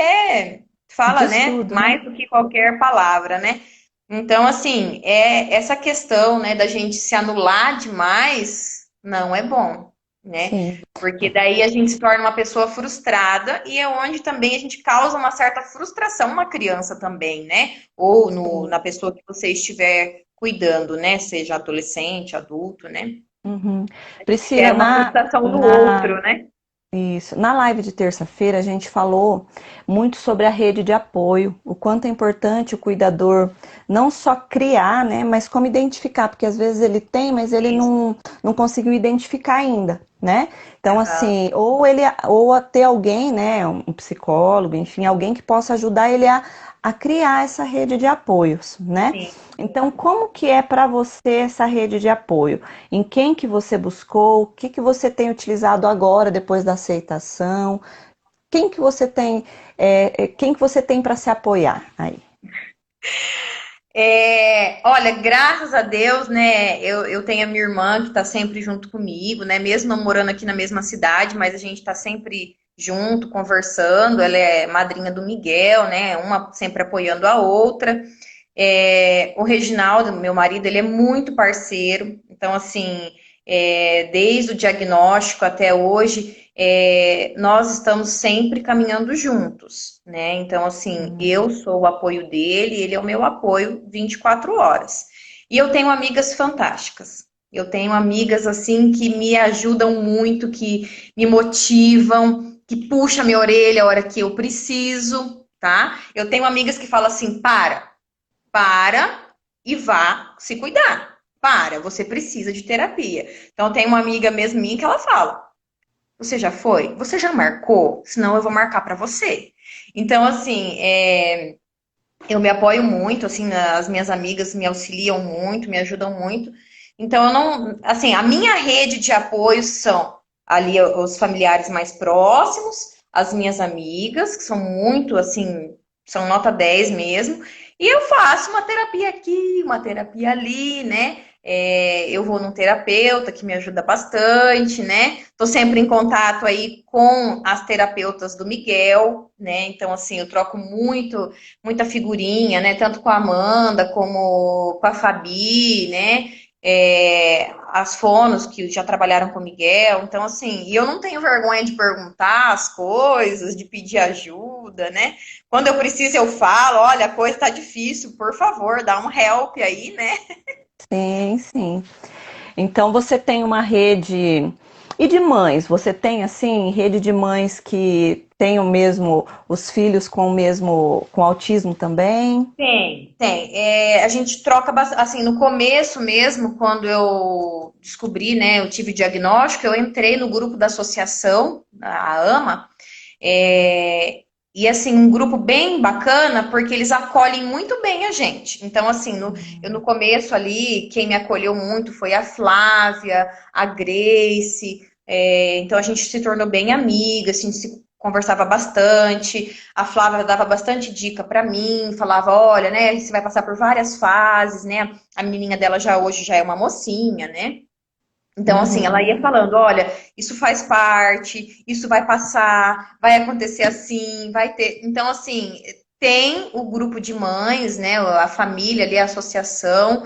fala, Diz né, tudo, né? mais do que qualquer palavra, né? Então, assim, essa questão, né, da gente se anular demais não é bom, né? Sim. Porque daí a gente se torna uma pessoa frustrada e é onde também a gente causa uma certa frustração na criança também, né? Ou Sim. na pessoa que você estiver cuidando, né? Seja adolescente, adulto, né? Uhum. É Priscila, uma frustração do na outro, né? Isso. Na live de terça-feira, a gente falou muito sobre a rede de apoio, o quanto é importante o cuidador não só criar, né, mas como identificar, porque às vezes ele tem, mas ele Isso. não conseguiu identificar ainda, né? Então, Aham. assim, ou ter alguém, né, um psicólogo, enfim, alguém que possa ajudar ele a criar essa rede de apoios, né? Sim. Então, como que é para você essa rede de apoio? Em quem que você buscou? O que que você tem utilizado agora depois da aceitação? Quem que você tem, quem que você tem para se apoiar aí? Olha, graças a Deus, né? Eu tenho a minha irmã que está sempre junto comigo, né? Mesmo não morando aqui na mesma cidade, mas a gente está sempre junto, conversando. Ela é madrinha do Miguel, né? Uma sempre apoiando a outra. O Reginaldo, meu marido, ele é muito parceiro. Então, assim, desde o diagnóstico até hoje, nós estamos sempre caminhando juntos, né? Então, assim, eu sou o apoio dele, ele é o meu apoio 24 horas. E eu tenho amigas fantásticas. Eu tenho amigas, assim, que me ajudam muito, que me motivam, que puxam minha orelha a hora que eu preciso, tá? Eu tenho amigas que falam assim, para e vá se cuidar. Para, você precisa de terapia. Então, tem uma amiga mesmo minha que ela fala: Você já foi? Você já marcou? Senão eu vou marcar para você. Então, assim, eu me apoio muito, assim, as minhas amigas me auxiliam muito, me ajudam muito. Então, eu não, assim, a minha rede de apoio são ali os familiares mais próximos, as minhas amigas, que são muito, assim, são nota 10 mesmo, e eu faço uma terapia aqui, uma terapia ali, né? Eu vou num terapeuta que me ajuda bastante, né? Tô sempre em contato aí com as terapeutas do Miguel, né? Então, assim, eu troco muita figurinha, né? Tanto com a Amanda como com a Fabi, né? As fonos que já trabalharam com o Miguel. Então, assim, e eu não tenho vergonha de perguntar as coisas, de pedir ajuda, né? Quando eu preciso, eu falo, olha, a coisa tá difícil, por favor, dá um help aí, né? Sim, sim. Então você tem uma rede. E de mães? Você tem assim rede de mães que têm o mesmo, os filhos com o mesmo, com autismo também? Tem. A gente troca assim, no começo mesmo, quando eu descobri, né, eu tive diagnóstico, eu entrei no grupo da associação, a AMA, é, e assim, um grupo bem bacana, porque eles acolhem muito bem a gente. Então, assim, no começo ali, quem me acolheu muito foi a Flávia, a Grace, então a gente se tornou bem amiga, assim, se conversava bastante. A Flávia dava bastante dica para mim, falava, olha, né, você vai passar por várias fases, né? A menininha dela já hoje já é uma mocinha, né? Então, assim, ela Uhum. ia falando, olha, isso faz parte, isso vai passar, vai acontecer assim, vai ter. Então, assim, tem o grupo de mães, né? A família ali, a associação.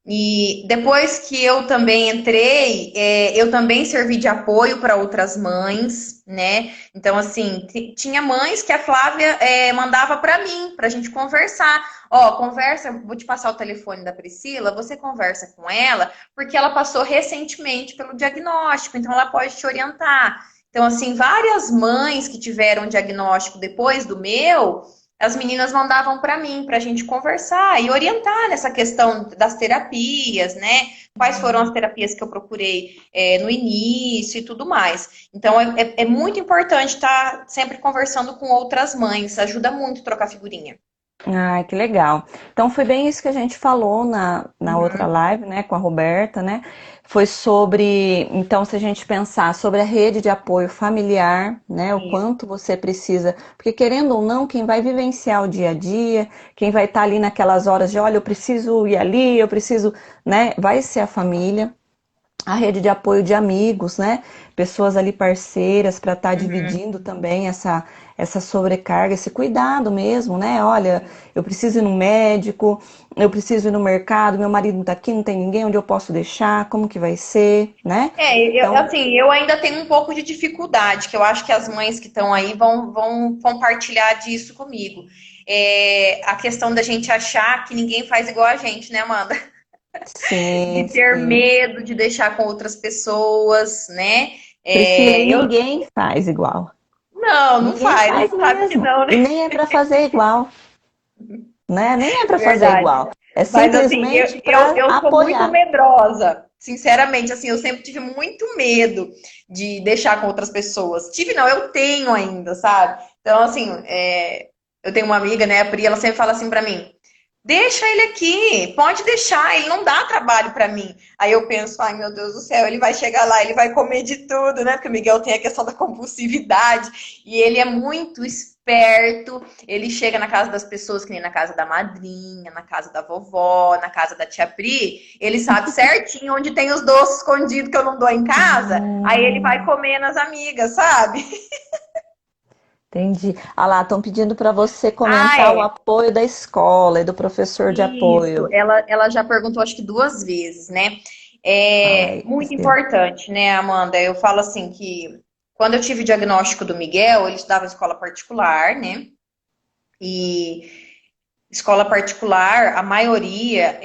E depois que eu também entrei, eu também servi de apoio para outras mães, né? Então, assim, tinha mães que a Flávia mandava para mim, para a gente conversar. Ó, conversa, vou te passar o telefone da Priscila, você conversa com ela, porque ela passou recentemente pelo diagnóstico, então ela pode te orientar. Então, assim, várias mães que tiveram diagnóstico depois do meu, as meninas mandavam para mim, para a gente conversar e orientar nessa questão das terapias, né? Quais foram as terapias que eu procurei no início e tudo mais. Então, é muito importante estar sempre conversando com outras mães, ajuda muito trocar figurinha. Ai, que legal. Então foi bem isso que a gente falou na outra Uhum, live, né, com a Roberta, né? Foi sobre, então, se a gente pensar sobre a rede de apoio familiar, né, o isso. quanto você precisa, porque querendo ou não, quem vai vivenciar o dia a dia, quem vai estar ali naquelas horas de, olha, eu preciso ir ali, eu preciso, né, vai ser a família. a rede de apoio de amigos, né? Pessoas ali parceiras para estar Uhum. dividindo também essa sobrecarga, esse cuidado mesmo, né? Olha, eu preciso ir no médico, eu preciso ir no mercado, meu marido não tá aqui, não tem ninguém, onde eu posso deixar, como que vai ser, né? Então, Assim, eu ainda tenho um pouco de dificuldade, que eu acho que as mães que estão aí vão compartilhar disso comigo. A questão da gente achar que ninguém faz igual a gente, né, Amanda? sim, De ter sim. medo de deixar com outras pessoas, né? Priscila, e Eu ninguém faz igual. não Ninguém faz, a faz gente sabe que mesmo. não, né? E nem é para fazer igual, né? Nem é para fazer Verdade. igual. É Mas assim, simplesmente para eu sou muito apoiar. medrosa. Sinceramente, assim, eu sempre tive muito medo de deixar com outras pessoas. Tive, não, eu tenho ainda, sabe? Então, assim, eu tenho uma amiga, né, a Pri, ela sempre fala assim pra mim: deixa ele aqui, pode deixar, ele não dá trabalho pra mim. Aí eu penso, ai meu Deus do céu, ele vai chegar lá, ele vai comer de tudo, né? Porque o Miguel tem a questão da compulsividade e ele é muito esperto. Ele chega na casa das pessoas, que nem na casa da madrinha, na casa da vovó, na casa da tia Pri, ele sabe certinho onde tem os doces escondidos que eu não dou em casa. Aí ele vai Hum, comer nas amigas, sabe? entendi. Ah lá, estão pedindo para você Ah, comentar o é. apoio da escola e do professor de Isso, apoio. ela já perguntou acho que duas vezes, né? Fala É aí, muito Priscila. importante, né, Amanda? Eu falo assim que quando eu tive o diagnóstico do Miguel, ele estudava em escola particular, né? E escola particular, a maioria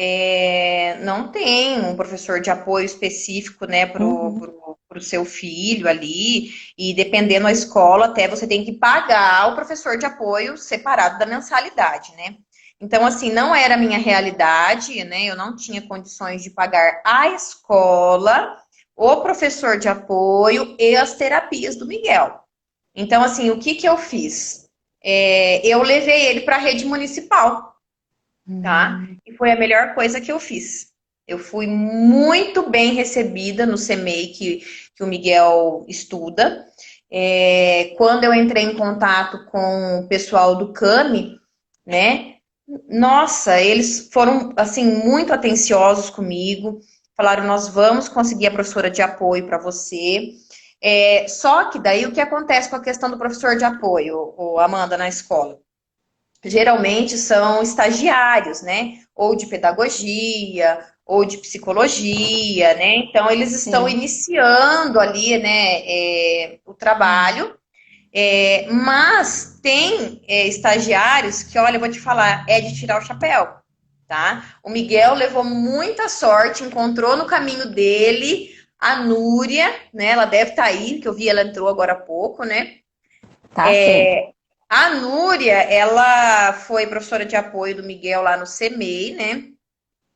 não tem um professor de apoio específico, né, Uhum. pro seu filho ali. E dependendo da escola, até você tem que pagar o professor de apoio separado da mensalidade, né? Então, assim, não era a minha realidade, né? Eu não tinha condições de pagar a escola, o professor de apoio e as terapias do Miguel. Então, assim, o que que eu fiz? Eu levei ele para a rede municipal, tá? Hum, E foi a melhor coisa que eu fiz. Eu fui muito bem recebida no CMEI que o Miguel estuda. Quando eu entrei em contato com o pessoal do CAMI, né? Nossa, eles foram assim muito atenciosos comigo. Falaram, nós vamos conseguir a professora de apoio para você. Só que daí o que acontece com a questão do professor de apoio, o Amanda, na escola? Geralmente são estagiários, né? Ou de pedagogia, ou de psicologia, né? Então eles estão sim. iniciando ali, né, o trabalho, mas tem estagiários que, olha, eu vou te falar, é de tirar o chapéu, tá? O Miguel levou muita sorte, encontrou no caminho dele a Núria, né? Ela deve estar aí, que eu vi ela entrou agora há pouco, né? Tá sim. A Núria, ela foi professora de apoio do Miguel lá no CMEI, né?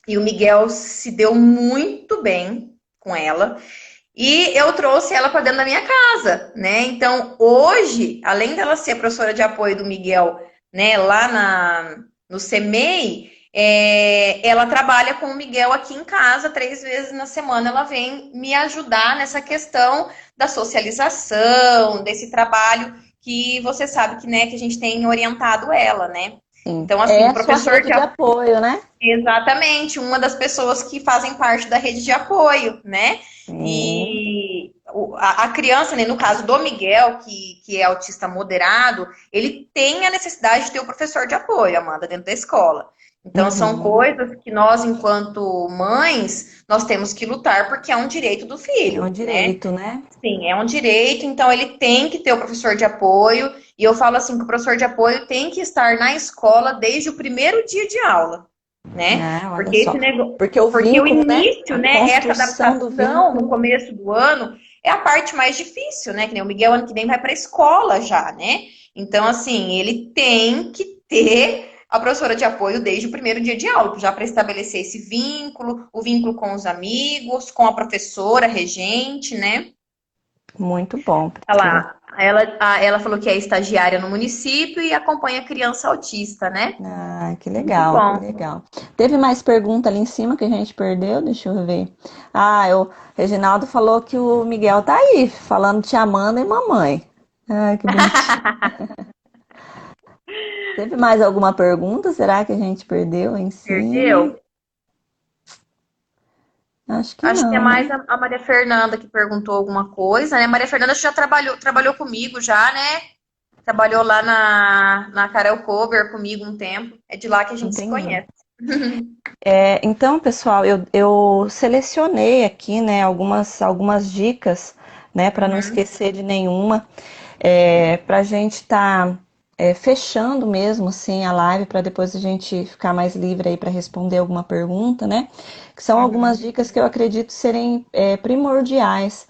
E o Miguel se deu muito bem com ela. E eu trouxe ela para dentro da minha casa, né? Então, hoje, além dela ser professora de apoio do Miguel, né, lá no CMEI, ela trabalha com o Miguel aqui em casa 3 vezes na semana. Ela vem me ajudar nessa questão da socialização, desse trabalho que você sabe que, né, que a gente tem orientado ela, né? Sim. Então, É assim, o a sua professor rede de de apoio, né? exatamente, uma das pessoas que fazem parte da rede de apoio, né? Sim. E a criança, né, no caso do Miguel, que é autista moderado, ele tem a necessidade de ter o professor de apoio, Amanda, dentro da escola. Então, são Uhum. coisas que nós, enquanto mães, nós temos que lutar porque é um direito do É um filho, né? direito, né? Sim, é um direito, então ele tem que ter o professor de apoio, e eu falo assim que o professor de apoio tem que estar na escola desde o primeiro dia de aula, né? Ah, olha Porque só. esse negócio, Porque o porque o vínculo, né? início, A né, essa construção do adaptação no vínculo. começo do ano é a parte mais difícil, né? Que nem o Miguel ano que vem vai para a escola já, né? Então, assim, ele tem que ter a professora de apoio desde o primeiro dia de aula, já para estabelecer esse vínculo, o vínculo com os amigos, com a professora, regente, né? Muito bom, Olha Priscila. lá, ela falou que é estagiária no município e acompanha criança autista, né? Ah, que Muito legal, que bom. legal. Teve mais pergunta ali em cima que a gente perdeu? Deixa eu ver. Ah, o Reginaldo falou que o Miguel tá aí, falando te amando e mamãe. Ai, que bonitinho. Teve mais alguma pergunta? Será que a gente perdeu em cima? Perdeu? Acho que Acho que é não, mais né? a Maria Fernanda que perguntou alguma coisa, né? Maria Fernanda já trabalhou comigo já, né? Trabalhou lá na Carol Cover comigo um tempo. É de lá que a gente se Entendi. conhece. Então, pessoal, eu selecionei aqui, né, algumas dicas, né, para não Uhum. esquecer de nenhuma, para a gente estar fechando mesmo, assim, a live, para depois a gente ficar mais livre aí para responder alguma pergunta, né? Que são algumas Uhum. dicas que eu acredito serem primordiais,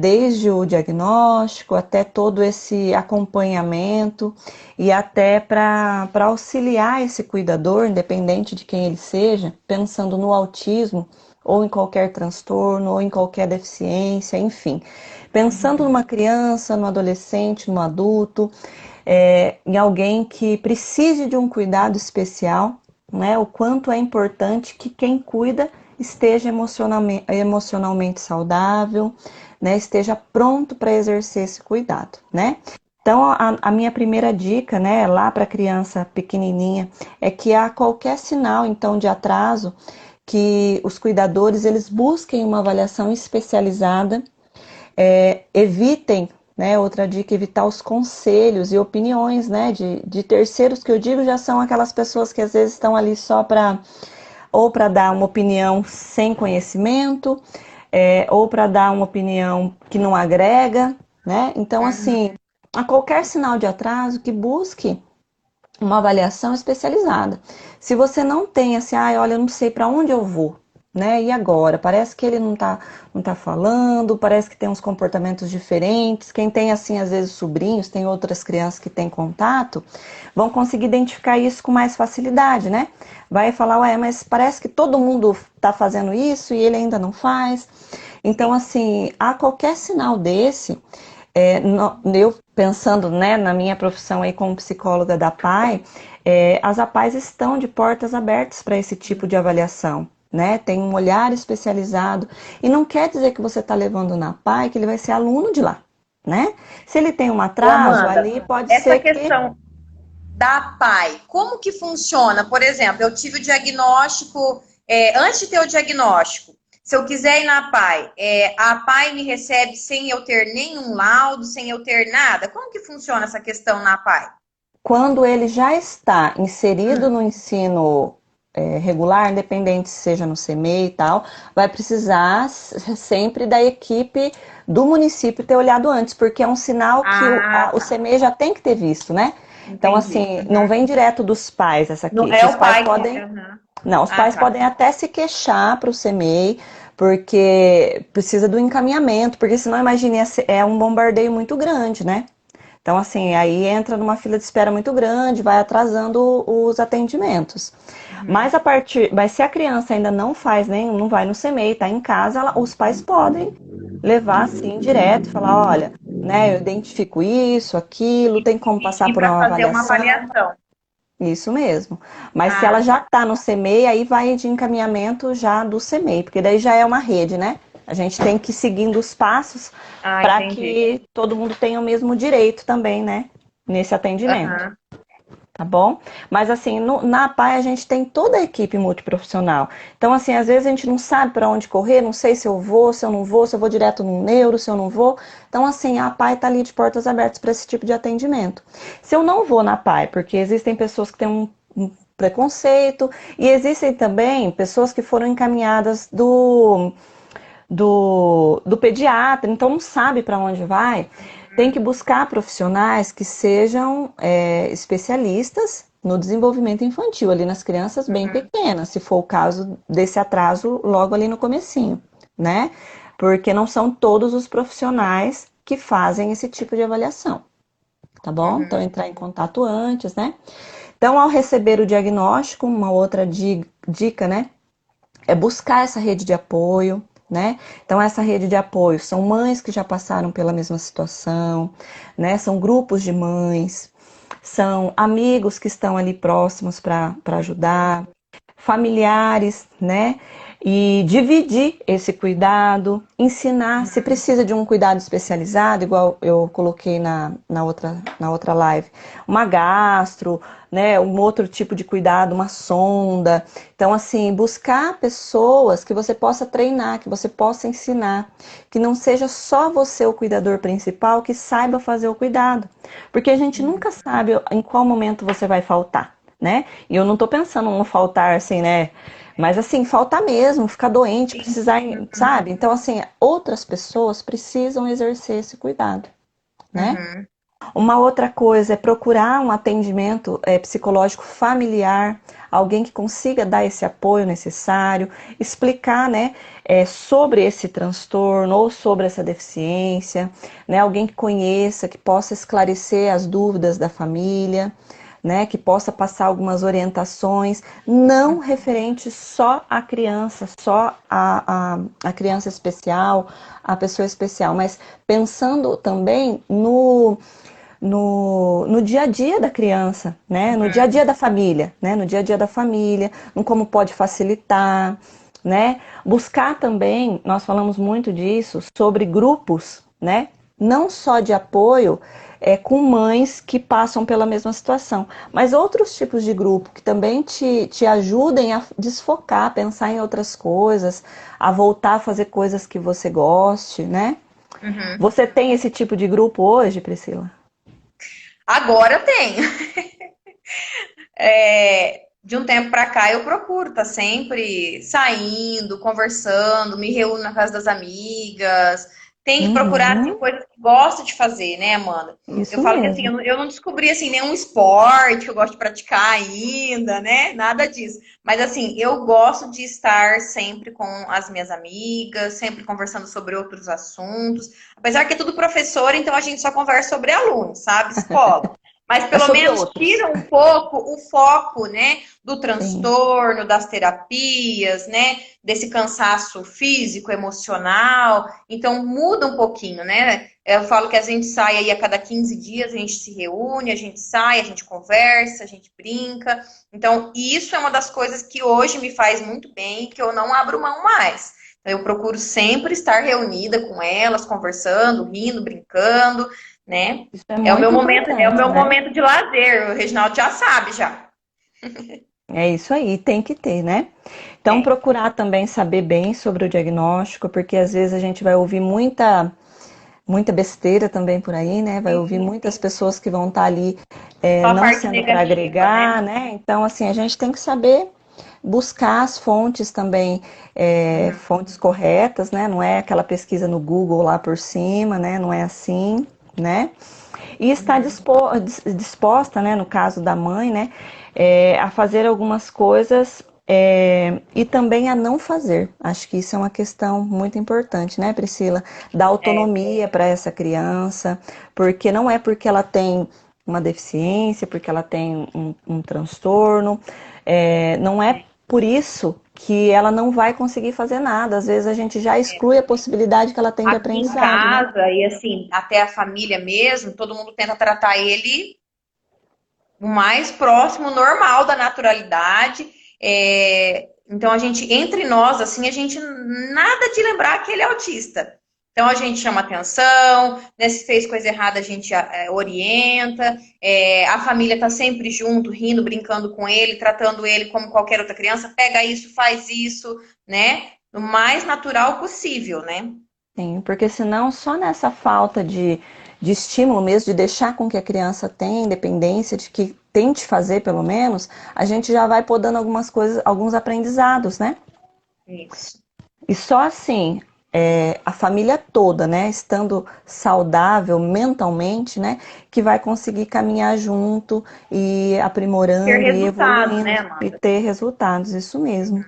desde o diagnóstico até todo esse acompanhamento e até para auxiliar esse cuidador, independente de quem ele seja, pensando no autismo ou em qualquer transtorno ou em qualquer deficiência, enfim. Pensando Uhum. numa criança, no adolescente, no adulto, em alguém que precise de um cuidado especial, né? O quanto é importante que quem cuida esteja emocionalmente saudável, né? Esteja pronto para exercer esse cuidado, né? Então, a minha primeira dica, né, lá para a criança pequenininha, é que a qualquer sinal, então, de atraso, que os cuidadores, eles busquem uma avaliação especializada, evitem, né, outra dica, evitar os conselhos e opiniões, né, de terceiros, que eu digo já são aquelas pessoas que às vezes estão ali só ou para dar uma opinião sem conhecimento, ou para dar uma opinião que não agrega, né? Então, Uhum. assim, a qualquer sinal de atraso, que busque uma avaliação especializada. Se você não tem assim, olha, eu não sei para onde eu vou, né? E agora? Parece que ele não tá falando, parece que tem uns comportamentos diferentes. Quem tem, assim, às vezes sobrinhos, tem outras crianças que têm contato, vão conseguir identificar isso com mais facilidade, né? Vai falar, ué, mas parece que todo mundo tá fazendo isso e ele ainda não faz. Então, Sim. assim, a qualquer sinal desse, eu pensando, né, na minha profissão aí como psicóloga da PAI, as APAES estão de portas abertas para esse tipo de avaliação, né? Tem um olhar especializado e não quer dizer que você está levando na PAI que ele vai ser aluno de lá, né? Se ele tem um Ô, atraso, Amanda, ali pode essa ser que questão da PAI, como que funciona? Por exemplo, eu tive o diagnóstico, antes de ter o diagnóstico, se eu quiser ir na PAI, a PAI me recebe sem eu ter nenhum laudo, sem eu ter nada? Como que funciona essa questão na PAI? quando ele já está inserido Hum. no ensino regular, independente se seja no CMEI e tal, vai precisar sempre da equipe do município ter olhado antes, porque é um sinal que Ah, o tá. CMEI já tem que ter visto, né? Então, Entendi. assim, não Uhum. vem direto dos pais essa Não, queixa. é Os o pais pai que. podem. Uhum. Não, os Ah, pais tá. podem até se queixar para o CMEI, porque precisa do encaminhamento, porque senão, imagine, é um bombardeio muito grande, né? Então, assim, aí entra numa fila de espera muito grande, vai atrasando os atendimentos. Uhum. Mas se a criança ainda não faz nem, não vai no CMEI, está em casa, os pais podem levar assim direto, falar, olha, né, eu identifico isso, aquilo, tem como E passar pedir por para uma fazer uma avaliação. avaliação. Isso mesmo. Mas se ela Ah, já está no CMEI, aí vai de encaminhamento já do CMEI, porque daí já é uma rede, né? A gente tem que ir seguindo os passos para entendi. que todo mundo tenha o mesmo direito também, né? Nesse atendimento, Aham. tá bom? Mas assim, na APAE a gente tem toda a equipe multiprofissional. Então, assim, às vezes a gente não sabe para onde correr, não sei se eu vou, se eu não vou, se eu vou direto no neuro, se eu não vou. Então, assim, a APAE está ali de portas abertas para esse tipo de atendimento. Se eu não vou na APAE, porque existem pessoas que têm um preconceito e existem também pessoas que foram encaminhadas do pediatra, então não sabe para onde vai, tem que buscar profissionais que sejam especialistas no desenvolvimento infantil, ali nas crianças bem Uhum. pequenas, se for o caso desse atraso logo ali no comecinho, né? Porque não são todos os profissionais que fazem esse tipo de avaliação, tá bom? Então Uhum. entrar em contato antes, né? Então, ao receber o diagnóstico, uma outra dica, né? É buscar essa rede de apoio, né? Então, essa rede de apoio são mães que já passaram pela mesma situação, né? São grupos de mães, são amigos que estão ali próximos para ajudar, familiares, né? e dividir esse cuidado, ensinar, se precisa de um cuidado especializado, igual eu coloquei na outra live, uma gastro, né, um outro tipo de cuidado, uma sonda. Então, assim, buscar pessoas que você possa treinar, que você possa ensinar, que não seja só você o cuidador principal, que saiba fazer o cuidado. Porque a gente nunca sabe em qual momento você vai faltar, né? E eu não tô pensando no faltar assim, né? Mas assim, falta mesmo, ficar doente, Sim. precisar, sabe? Então, assim, outras pessoas precisam exercer esse cuidado, né? Uhum. Uma outra coisa é procurar um atendimento psicológico familiar, alguém que consiga dar esse apoio necessário, explicar, né, sobre esse transtorno ou sobre essa deficiência, né, alguém que conheça, que possa esclarecer as dúvidas da família, né, que possa passar algumas orientações, não referente só à criança, só a criança especial, a pessoa especial, mas pensando também no dia a dia da criança, né? No dia a dia da família, né? No dia a dia da família, no como pode facilitar, né? Buscar também, nós falamos muito disso, sobre grupos, né? Não só de apoio com mães que passam pela mesma situação, mas outros tipos de grupo que também te ajudem a desfocar, a pensar em outras coisas, a voltar a fazer coisas que você goste, né? Uhum. Você tem esse tipo de grupo hoje, Priscila? Agora eu tenho. De um tempo pra cá eu procuro, tá sempre saindo, conversando, me reúno na casa das amigas. Tem que procurar assim, Uhum, coisas que gosto de fazer, né, Amanda? Eu isso falo que assim, mesmo. eu não descobri assim nenhum esporte que eu gosto de praticar ainda, né? Nada disso. Mas assim, eu gosto de estar sempre com as minhas amigas, sempre conversando sobre outros assuntos. Apesar que é tudo professor, então a gente só conversa sobre alunos, sabe? Escola. Mas É pelo sobre menos outros. tira um pouco o foco, né, do Sim. transtorno, das terapias, né, desse cansaço físico, emocional. Então muda um pouquinho, né? Eu falo que a gente sai aí a cada 15 dias, a gente se reúne, a gente sai, a gente conversa, a gente brinca. Então, isso é uma das coisas que hoje me faz muito bem e que eu não abro mão mais. Então, eu procuro sempre estar reunida com elas, conversando, rindo, brincando, né? Isso é muito É o importante, meu né? momento de lazer. O Reginaldo já sabe já. É isso aí, tem que ter, né? Então, É. procurar também saber bem sobre o diagnóstico, porque às vezes a gente vai ouvir muita besteira também por aí, né? Vai ouvir Sim, muitas sim. pessoas que vão estar ali Só a não parte sendo para negativa, né? agregar, né? Então, assim, a gente tem que saber buscar as fontes também, Uhum. fontes corretas, né? Não é aquela pesquisa no Google lá por cima, né? Não é assim, né? E está Uhum. disposta, né, no caso da mãe, né, a fazer algumas coisas e também a não fazer. Acho que isso é uma questão muito importante, né, Priscila? Dar É. autonomia para essa criança, porque não é porque ela tem uma deficiência, porque ela tem um transtorno, não é por isso que ela não vai conseguir fazer nada. Às vezes a gente já exclui a possibilidade que ela tem de Aqui em aprendizado, né? casa, e assim, até a família mesmo, todo mundo tenta tratar ele o mais próximo, normal da naturalidade. Então, a gente, entre nós, assim, a gente nada de lembrar que ele é autista. Então, a gente chama atenção, né, se fez coisa errada, a gente orienta. A família está sempre junto, rindo, brincando com ele, tratando ele como qualquer outra criança. Pega isso, faz isso, né? O mais natural possível, né? Sim, porque senão só nessa falta de estímulo mesmo, de deixar com que a criança tenha independência, de que tente fazer pelo menos, a gente já vai podando algumas coisas, alguns aprendizados, né? Isso. E só assim, a família toda, né, estando saudável mentalmente, né, que vai conseguir caminhar junto e Ter aprimorando e resultado, né, evoluindo e Amanda? ter resultados, isso mesmo.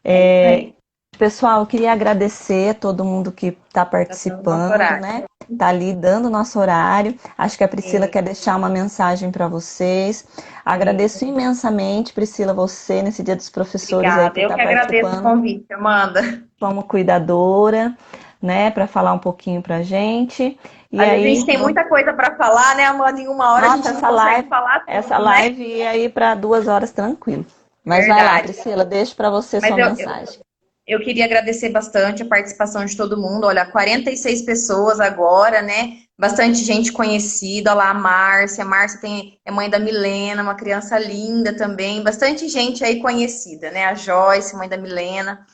É isso aí. Pessoal, eu queria agradecer a todo mundo que está Tá dando nosso participando, horário. né? Tá ali dando o nosso horário. Acho que a Priscila É, quer deixar uma mensagem para vocês. é. Agradeço imensamente, Priscila, você nesse Dia dos Professores aí Obrigada. por Eu estar que agradeço o participando convite, Amanda. como cuidadora, né? Para falar um pouquinho para gente. E Às vezes a aí, gente tem muita coisa para falar, né, Amanda? Em uma hora a nossa, gente não consegue falar essa tudo, né? live ia aí para 2 horas tranquilo. Mas vai lá, Verdade. Priscila, deixo para você Mas sua mensagem. eu queria agradecer bastante a participação de todo mundo. Olha, 46 pessoas agora, né? Bastante gente conhecida. Olha lá, a Márcia. A Márcia é mãe da Milena, uma criança linda também. Bastante gente aí conhecida, né? A Joyce, mãe da Milena.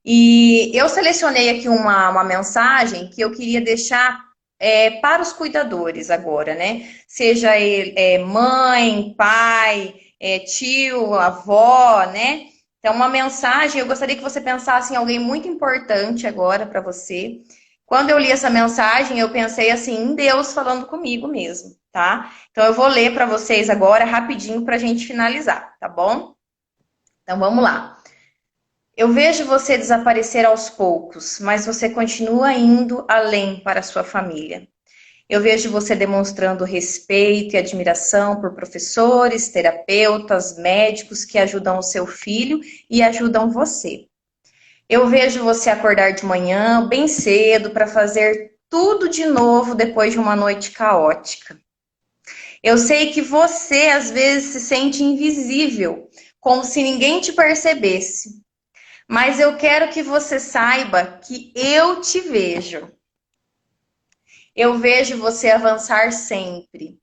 E eu selecionei aqui uma mensagem que eu queria deixar para os cuidadores agora, né? Seja ele, mãe, pai, tio, avó, né? Então, uma mensagem, eu gostaria que você pensasse em alguém muito importante agora para você. Quando eu li essa mensagem, eu pensei assim, em Deus falando comigo mesmo, tá? Então, eu vou ler para vocês agora rapidinho para a gente finalizar, tá bom? Então, vamos lá. Eu vejo você desaparecer aos poucos, mas você continua indo além para a sua família. Eu vejo você demonstrando respeito e admiração por professores, terapeutas, médicos que ajudam o seu filho e ajudam você. Eu vejo você acordar de manhã, bem cedo, para fazer tudo de novo depois de uma noite caótica. Eu sei que você às vezes se sente invisível, como se ninguém te percebesse. Mas eu quero que você saiba que eu te vejo. Eu vejo você avançar sempre.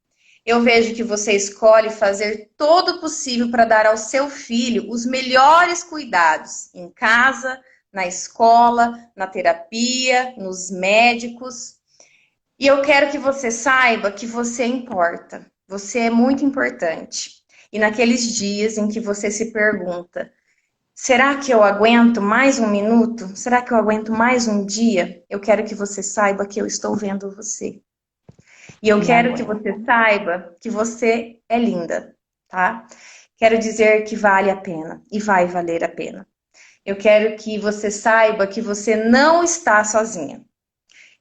Eu vejo que você escolhe fazer todo o possível para dar ao seu filho os melhores cuidados em casa, na escola, na terapia, nos médicos. E eu quero que você saiba que você importa. Você é muito importante. E naqueles dias em que você se pergunta: será que eu aguento mais um minuto? Será que eu aguento mais um dia? Eu quero que você saiba que eu estou vendo você. E eu E quero que aguenta. você saiba que você é linda, tá? Quero dizer que vale a pena e vai valer a pena. Eu quero que você saiba que você não está sozinha.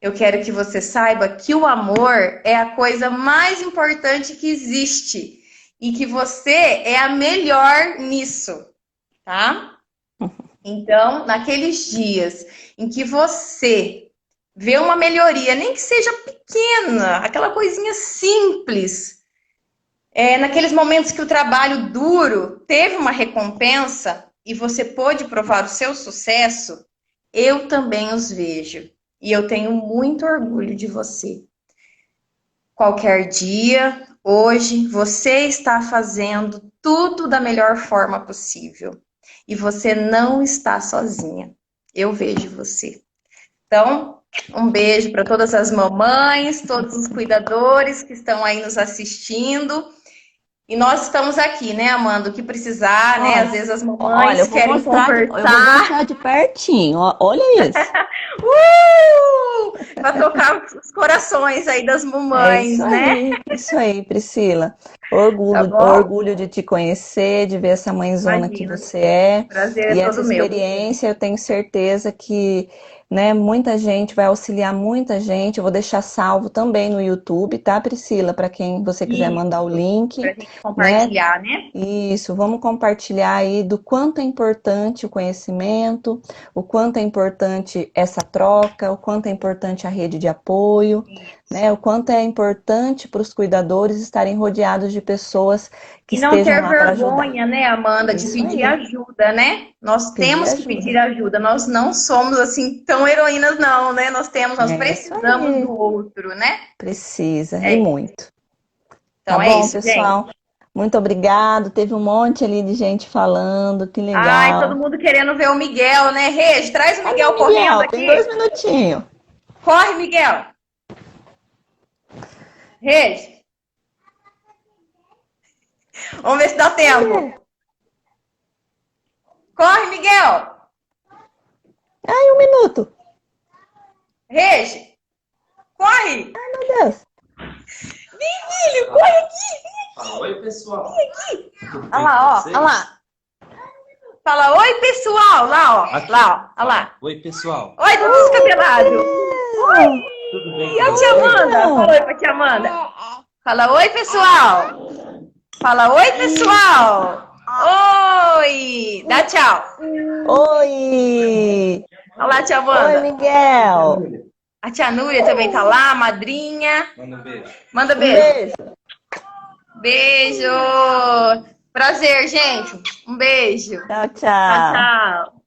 Eu quero que você saiba que o amor é a coisa mais importante que existe e que você é a melhor nisso, tá? Então, naqueles dias em que você vê uma melhoria, nem que seja pequena, aquela coisinha simples, naqueles momentos que o trabalho duro teve uma recompensa e você pôde provar o seu sucesso, eu também os vejo. E eu tenho muito orgulho de você. Qualquer dia, hoje, você está fazendo tudo da melhor forma possível. E você não está sozinha. Eu vejo você. Então, um beijo para todas as mamães, todos os cuidadores que estão aí nos assistindo. E nós estamos aqui, né, Amanda? O que precisar, né? Às vezes as Olha, mamães querem eu vou conversar. mostrar de pertinho. Olha isso. Para tocar os corações aí das É mamães, né? isso aí, Priscila. Tá bom? Orgulho de te conhecer, de ver essa mãezona que Imagina. você é. Prazer é E essa todo meu. experiência, eu tenho certeza que, né, muita gente vai auxiliar muita gente. Eu vou deixar salvo também no YouTube, tá, Priscila? Para quem você quiser mandar o Isso. Para link, a gente né? compartilhar, né? Isso, vamos compartilhar aí do quanto é importante o conhecimento, o quanto é importante essa troca, o quanto é importante a rede de apoio, Isso. né? O quanto é importante para os cuidadores estarem rodeados de pessoas que E não estejam ter lá para ajudar. vergonha, né, Amanda, de Isso pedir aí, ajuda, né? Nós pedir temos que pedir ajuda. ajuda. Nós não somos assim tão heroínas, não, né? Nós É isso precisamos do aí, outro, né? precisa, e É isso. muito. Tá Então é bom, isso, gente. pessoal? Muito obrigado. Teve um monte ali de gente falando, que Ai, todo legal. mundo querendo ver o Miguel, né? Regi, traz o Cadê Miguel o correndo Miguel? Tem dois aqui. minutinhos. Corre, Miguel. Regi, vamos ver se dá tempo. Corre, Miguel. Ai, um minuto. Regi, corre. Meu Deus. Filho, corre aqui. Oi, pessoal. Vem aqui. Olha lá, ó. Olha lá. Fala, oi, pessoal. Lá, ó. Aqui. Lá, ó. Olha lá. Oi, pessoal. Oi, Dudu Descabelado. Tudo bem E a com tia vocês? Amanda? Fala oi pra tia Amanda. Fala, oi, pessoal. Fala, oi, pessoal. Oi. Dá tchau. Oi! Olha lá, tia Oi, Amanda. Miguel! A tia Núria também tá lá, a madrinha. Manda um beijo. Manda Um beijo. beijo! Beijo. Prazer, gente. Um beijo. Tchau, Tchau, tchau. tchau.